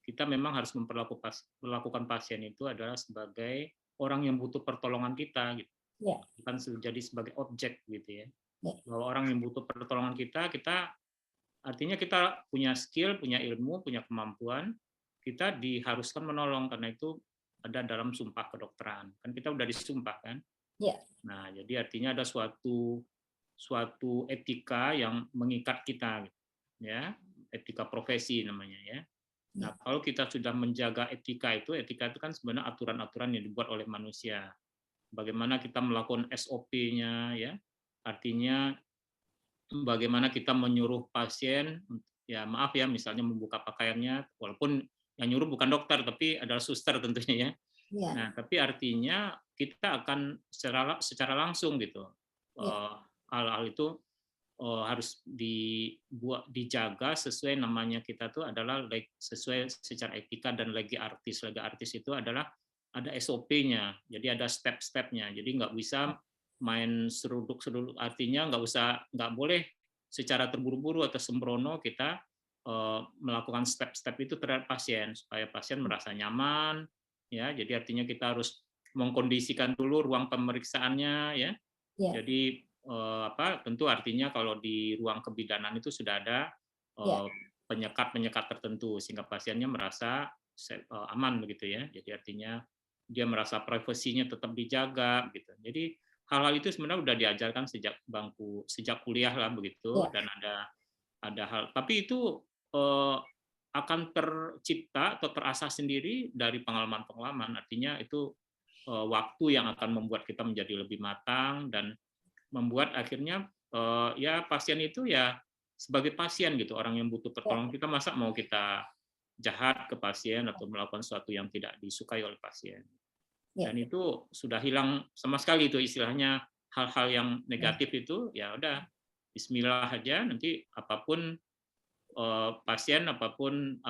kita memang harus memperlakukan pasien itu adalah sebagai orang yang butuh pertolongan kita gitu. Ya. Bukan jadi sebagai objek gitu ya. Ya. Bahwa orang yang butuh pertolongan kita artinya kita punya skill, punya ilmu, punya kemampuan, kita diharuskan menolong karena itu ada dalam sumpah kedokteran. Kan kita udah disumpah kan? Ya. Nah, jadi artinya ada suatu etika yang mengikat kita ya, etika profesi namanya ya. Nah, kalau kita sudah menjaga etika itu kan sebenarnya aturan-aturan yang dibuat oleh manusia. Bagaimana kita melakukan SOP-nya ya. Artinya bagaimana kita menyuruh pasien, ya maaf ya, misalnya membuka pakaiannya, walaupun yang nyuruh bukan dokter tapi adalah suster tentunya ya. Ya. Nah, tapi artinya kita akan secara langsung gitu. Ya. Hal-hal itu harus dijaga sesuai, namanya kita tuh adalah sesuai secara etika dan legi artis. Legi artis itu adalah ada SOP-nya, jadi ada step-stepnya. Jadi nggak bisa main seruduk-seruduk, artinya nggak boleh secara terburu-buru atau sembrono kita melakukan step-step itu terhadap pasien supaya pasien merasa nyaman ya. Jadi artinya kita harus mengkondisikan dulu ruang pemeriksaannya ya. Jadi tentu artinya kalau di ruang kebidanan itu sudah ada penyekat tertentu sehingga pasiennya merasa aman begitu ya. Jadi artinya dia merasa privasinya tetap dijaga gitu. Jadi hal-hal itu sebenarnya sudah diajarkan sejak kuliah lah begitu. Dan ada hal, tapi itu akan tercipta atau terasah sendiri dari pengalaman-pengalaman. Artinya itu waktu yang akan membuat kita menjadi lebih matang dan membuat akhirnya ya pasien itu ya sebagai pasien gitu, orang yang butuh pertolongan. Kita masa mau kita jahat ke pasien atau melakukan sesuatu yang tidak disukai oleh pasien. Dan itu sudah hilang sama sekali itu istilahnya, hal-hal yang negatif itu ya udah bismillah aja, nanti apapun pasien, apapun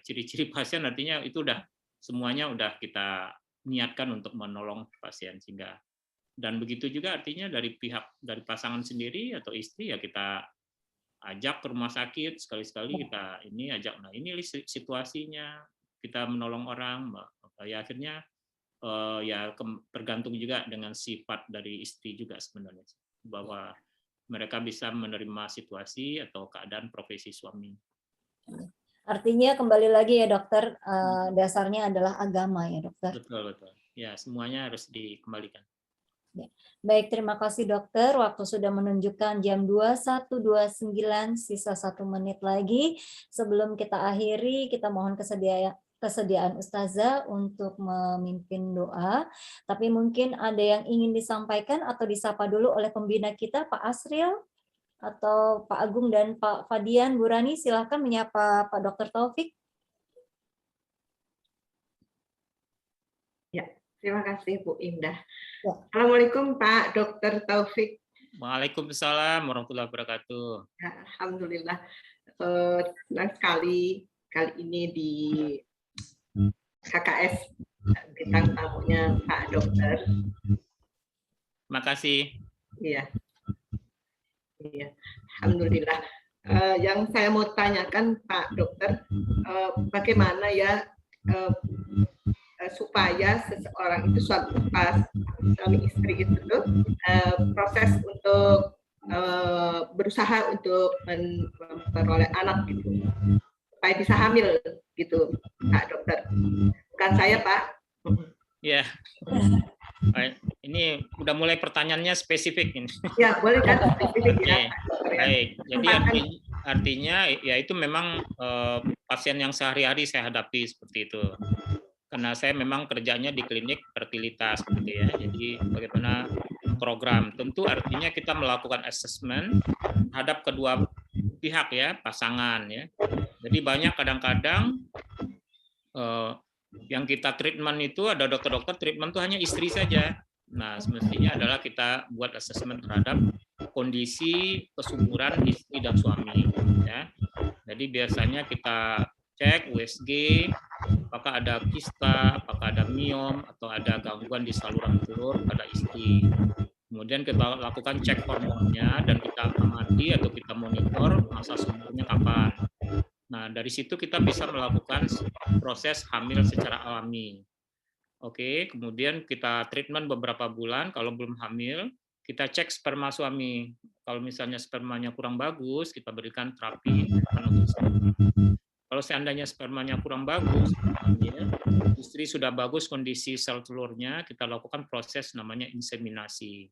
ciri-ciri pasien, artinya itu udah semuanya udah kita niatkan untuk menolong pasien. Sehingga dan begitu juga artinya dari pasangan sendiri atau istri ya kita ajak ke rumah sakit sekali-sekali, kita ini ajak, nah ini situasinya kita menolong orang ya. Akhirnya ya tergantung juga dengan sifat dari istri juga sebenarnya, bahwa mereka bisa menerima situasi atau keadaan profesi suami. Artinya kembali lagi ya dokter, dasarnya adalah agama ya dokter. Betul. Ya, semuanya harus dikembalikan. Ya. Baik, terima kasih dokter. Waktu sudah menunjukkan jam 21.29, sisa 1 menit lagi. Sebelum kita akhiri, kita mohon kesediaan Ustazah untuk memimpin doa, tapi mungkin ada yang ingin disampaikan atau disapa dulu oleh pembina kita, Pak Asril, atau Pak Agung dan Pak Fadian. Bu Rani, silahkan menyapa Pak Dr. Taufik. Ya, terima kasih Bu Indah. Ya. Assalamualaikum Pak Dr. Taufik. Waalaikumsalam warahmatullahi wabarakatuh. Ya, alhamdulillah, senang sekali kali ini di KKS bintang tamunya Pak Dokter. Makasih. Iya, iya, alhamdulillah. Yang saya mau tanyakan Pak Dokter, bagaimana ya supaya seseorang itu suatu suami istri itu proses untuk berusaha untuk memperoleh anak gitu, supaya bisa hamil gitu, Pak Dokter. Bukan saya, Pak. Ya. Ini udah mulai pertanyaannya spesifik ini. Ya, boleh kan spesifik ya. Baik. Jadi artinya ya itu memang pasien yang sehari-hari saya hadapi seperti itu. Karena saya memang kerjanya di klinik fertilitas gitu ya. Jadi bagaimana program, tentu artinya kita melakukan assessment terhadap kedua pihak ya, pasangan ya. Jadi banyak kadang-kadang yang kita treatment itu ada dokter-dokter treatment itu hanya istri saja. Nah, semestinya adalah kita buat assessment terhadap kondisi kesuburan istri dan suami ya. Jadi biasanya kita cek USG, apakah ada kista, apakah ada miom, atau ada gangguan di saluran telur pada istri. Kemudian kita lakukan cek hormonnya dan kita amati atau kita monitor masa suburnya kapan. Nah, dari situ kita bisa melakukan proses hamil secara alami. Oke, kemudian kita treatment beberapa bulan, kalau belum hamil, kita cek sperma suami. Kalau misalnya spermanya kurang bagus, kita berikan terapi untuk sperma. Kalau seandainya spermanya kurang bagus, istri sudah bagus kondisi sel telurnya, kita lakukan proses namanya inseminasi.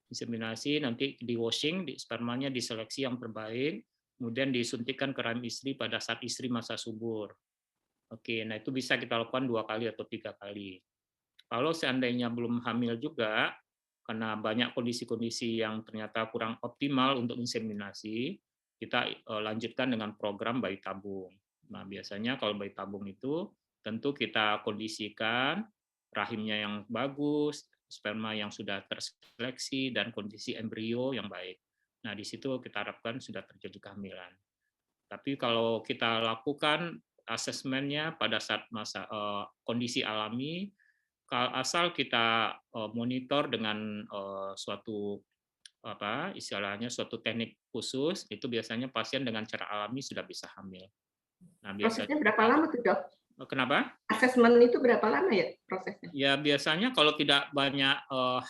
Inseminasi nanti di washing, di spermanya diseleksi yang terbaik, kemudian disuntikkan ke rahim istri pada saat istri masa subur. Oke, nah itu bisa kita lakukan 2 kali atau 3 kali. Kalau seandainya belum hamil juga, karena banyak kondisi-kondisi yang ternyata kurang optimal untuk inseminasi, kita lanjutkan dengan program bayi tabung. Nah, biasanya kalau bayi tabung itu tentu kita kondisikan rahimnya yang bagus, sperma yang sudah terseleksi, dan kondisi embrio yang baik. Nah, di situ kita harapkan sudah terjadi kehamilan. Tapi kalau kita lakukan asesmennya pada saat masa kondisi alami, asal kita monitor dengan suatu istilahnya suatu teknik khusus, itu biasanya pasien dengan cara alami sudah bisa hamil. Nah, prosesnya berapa lama tuh, Dok? Kenapa? Asesmen itu berapa lama ya prosesnya? Ya biasanya kalau tidak banyak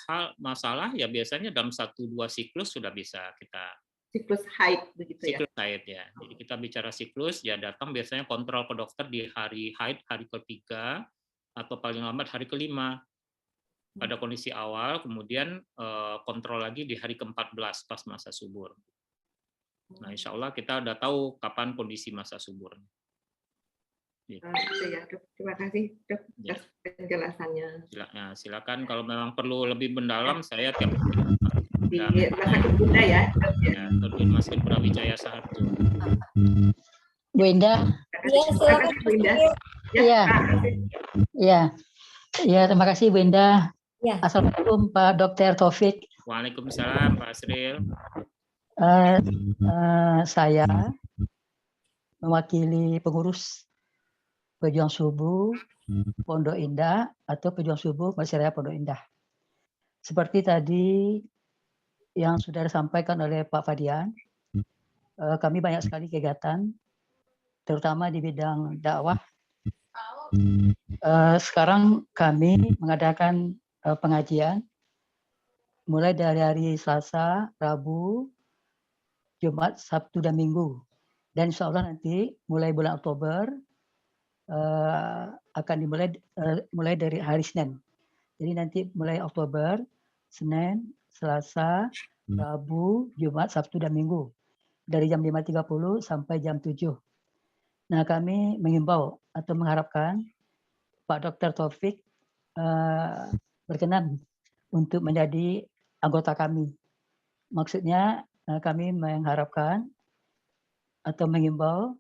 hal masalah, ya biasanya dalam 1-2 siklus sudah bisa kita. Siklus haid begitu ya? Siklus haid ya. Jadi kita bicara siklus, ya datang biasanya kontrol ke dokter di hari haid, hari ketiga, atau paling lambat hari kelima. Pada kondisi awal, kemudian kontrol lagi di hari ke-14 pas masa subur. Nah, insya Allah kita udah tahu kapan kondisi masa subur. Gitu ya, Dok. Terima kasih, Dok, atas penjelasannya. Silakan kalau memang perlu lebih mendalam, saya tiap di Rumah Sakit Bunda ya, Dok. Ya, di Rumah Sakit Brawijaya Saharjo. Bu Indah. Iya, silakan Bu Indah. Iya. Iya. Iya, terima kasih Bu Indah. Ya. Assalamualaikum Pak Dr. Taufik. Waalaikumsalam Pak Asril. Saya mewakili pengurus Pejuang Subuh Pondok Indah atau Pejuang Subuh Masjid Raya Pondok Indah. Seperti tadi yang sudah disampaikan oleh Pak Fadian, kami banyak sekali kegiatan, terutama di bidang dakwah. Sekarang kami mengadakan pengajian mulai dari hari Selasa, Rabu, Jumat, Sabtu, dan Minggu. Dan insya Allah nanti mulai bulan Oktober akan dimulai mulai dari hari Senin. Jadi nanti mulai Oktober, Senin, Selasa, Rabu, Jumat, Sabtu, dan Minggu. Dari jam 5.30 sampai jam 7. Nah, kami mengimbau atau mengharapkan Pak Dr. Taufik berkenan untuk menjadi anggota kami. Maksudnya kami mengharapkan atau mengimbau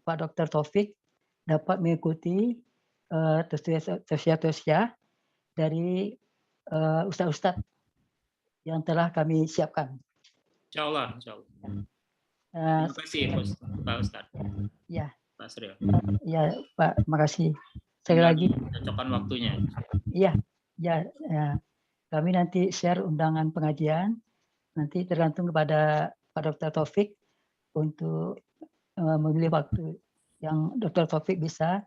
Pak Dr. Taufik dapat mengikuti tausiah dari ustadz-ustadz yang telah kami siapkan. Insya Allah. Terima kasih Pak Ustadz. Ya. Pak Asril. Ya Pak, makasih. Sekali lagi. Cocokkan waktunya. Iya, ya. Kami nanti share undangan pengajian. Nanti tergantung kepada Pak Dr. Taufik untuk memilih waktu yang Dr. Taufik bisa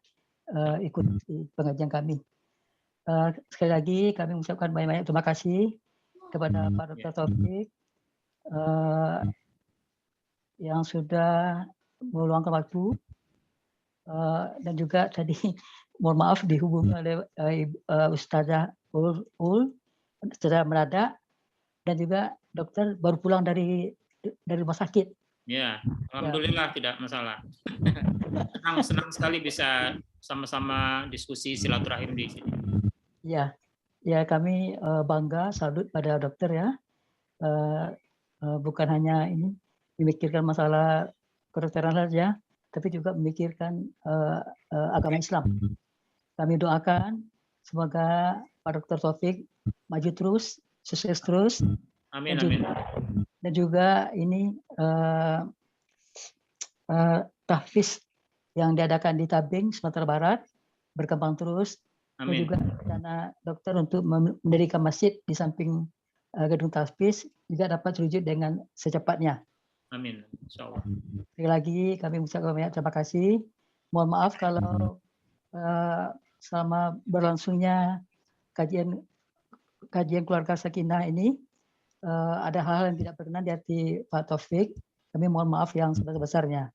ikut pengajian kami. Sekali lagi kami mengucapkan banyak-banyak terima kasih kepada Pak Dr. Taufik yang sudah meluangkan waktu dan juga tadi mohon maaf dihubungi oleh Ustazah secara mendadak, dan juga dokter baru pulang dari rumah sakit. Ya, alhamdulillah tidak masalah. Senang sekali bisa sama-sama diskusi silaturahim di sini. Ya kami bangga, salut pada dokter ya. Bukan hanya ini memikirkan masalah kedokteran saja, tapi juga memikirkan agama Islam. Kami doakan semoga Pak Dr. Taufik maju terus, sukses terus. Amin, dan juga ini tahfiz yang diadakan di Tabing, Sumatera Barat berkembang terus. Amin. Dan juga dana dokter untuk mendirikan masjid di samping gedung tahfiz juga dapat terwujud dengan secepatnya. Amin, insyaallah. Sekali lagi kami mengucapkan banyak terima kasih. Mohon maaf kalau selama berlangsungnya kajian keluarga Sakinah ini ada hal-hal yang tidak berkenan di hati Pak Taufik. Kami mohon maaf yang sebesar-besarnya.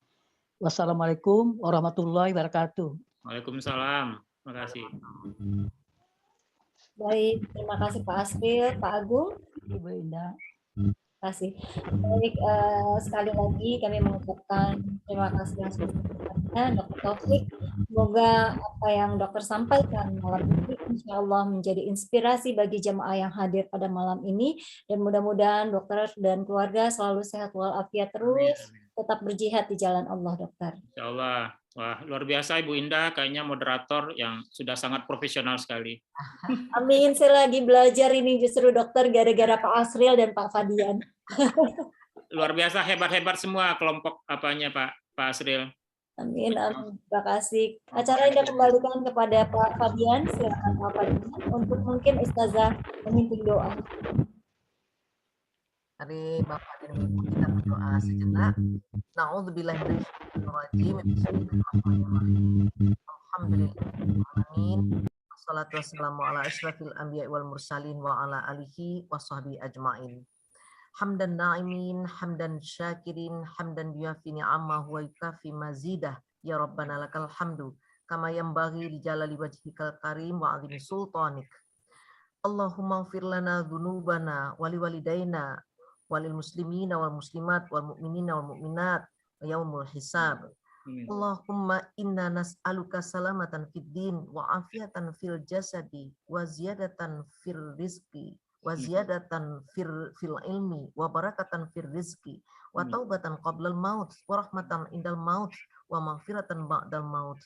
Wassalamualaikum warahmatullahi wabarakatuh. Waalaikumsalam. Terima kasih. Baik, terima kasih Pak Asril, Pak Agung. Ibu Indah. Terima kasih. Baik, sekali lagi kami mengucapkan terima kasih yang sebesar-besarnya Dr. Taufik. Semoga apa yang dokter sampaikan malam ini insya Allah menjadi inspirasi bagi jemaah yang hadir pada malam ini, dan mudah-mudahan dokter dan keluarga selalu sehat walafiat terus, tetap berjihad di jalan Allah, dokter. Insya Allah. Wah, luar biasa Ibu Indah, kayaknya moderator yang sudah sangat profesional sekali. Amin, saya lagi belajar ini justru dokter gara-gara Pak Asril dan Pak Fadian. Luar biasa, hebat-hebat semua kelompok apanya Pak Asril. Amin, amin. Terima kasih. Acara ini kembalikan kepada Pak Fabian. Silakan Pak Fabian untuk mungkin Ustazah memimpin doa. Mari Bapak dan Ibu kita berdoa sejenak. Na'udzubillahi minasyaitonir rajim. Bismillahirrahmanirrahim. Alhamdulillahirabbil wassalatu wassalamu ala asyrafil anbiya'i wal mursalin wa ala alihi washabbihi ajmain. Hamdan na'imin, hamdan syakirin, hamdan yuafi ni'amahu wa yukafi mazidah. Ya Rabbana lakal hamdu kama yanbaghi li jalali wajhikal karim wa 'azimi sultanik. Allahumma ighfir lana dzunubana wa liwalidayna walil muslimina wal muslimat wal mu'minina wal mu'minat wa yaumul hisab. Allahumma inna nas'aluka salamatan fid din wa afiatan fil jasadi wa ziyadatan fil rizqi wa ziyadatan fil ilmi wa barakatan fil rizqi wa taubatan qablal maut wa rahmatan indal maut wa maghfiratan ba'dal maut.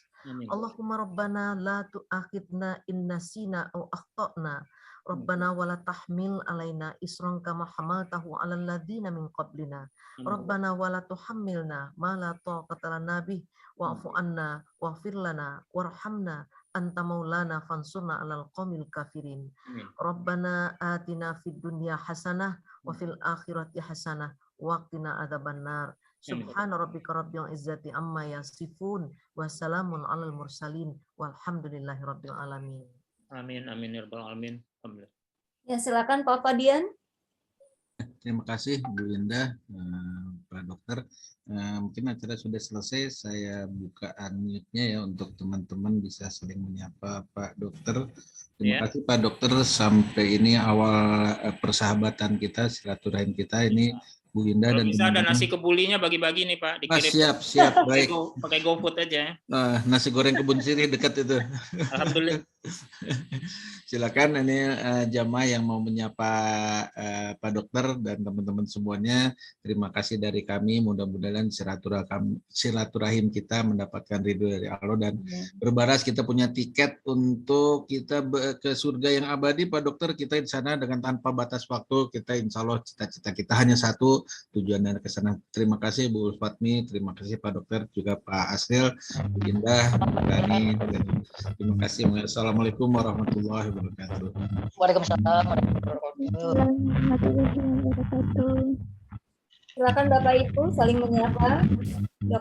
Allahumma rabbana la tu'akhidna in nasina aw akhtana. Rabbana wala tahmil alaina isran kama hamaltahu alal ladzina min qablina. Rabbana wala tuhammilna ma la taqata lana bih wa'fu anna waghfir lana warhamna anta maulana fansurna alal qaumil kafirin. Rabbana atina fid dunya hasanah wa fil akhirati hasanah wa qina adzabannar. Subhana rabbika rabbil izzati amma yasifun wa salamun alal mursalin walhamdulillahi rabbil alamin. Amin, amin ya rabbal alamin. Alhamdulillah. Ya, silakan Pak Fadian. Terima kasih Bu Indah, Pak Dokter. Mungkin acara sudah selesai, saya buka unmute-nya ya untuk teman-teman bisa saling menyapa Pak Dokter. Terima kasih Pak Dokter, sampai ini awal persahabatan kita, silaturahim kita ini Bu Indah Kalau dan bisa ada teman-teman. nasi kebulinya bagi-bagi nih Pak, dikirim. Siap, baik. Pakai GoFood aja. Nasi goreng kebun sirih dekat itu. Alhamdulillah. Silakan ini jamaah yang mau menyapa Pak Dokter dan teman-teman semuanya. Terima kasih dari kami. Mudah-mudahan silaturahim kita mendapatkan ridho dari Allah dan berbaras kita punya tiket untuk kita ke surga yang abadi, Pak Dokter. Kita di sana dengan tanpa batas waktu. Kita insya Allah cita-cita kita hanya satu, tujuannya ke sana. Terima kasih Bu Fatmi, terima kasih Pak Dokter, juga Pak Asril, Bu Indah, Bu Rani. Terima kasih. Assalamualaikum warahmatullahi wabarakatuh. Waalaikumsalam warahmatullahi wabarakatuh. Silakan Bapak Ibu saling menyapa.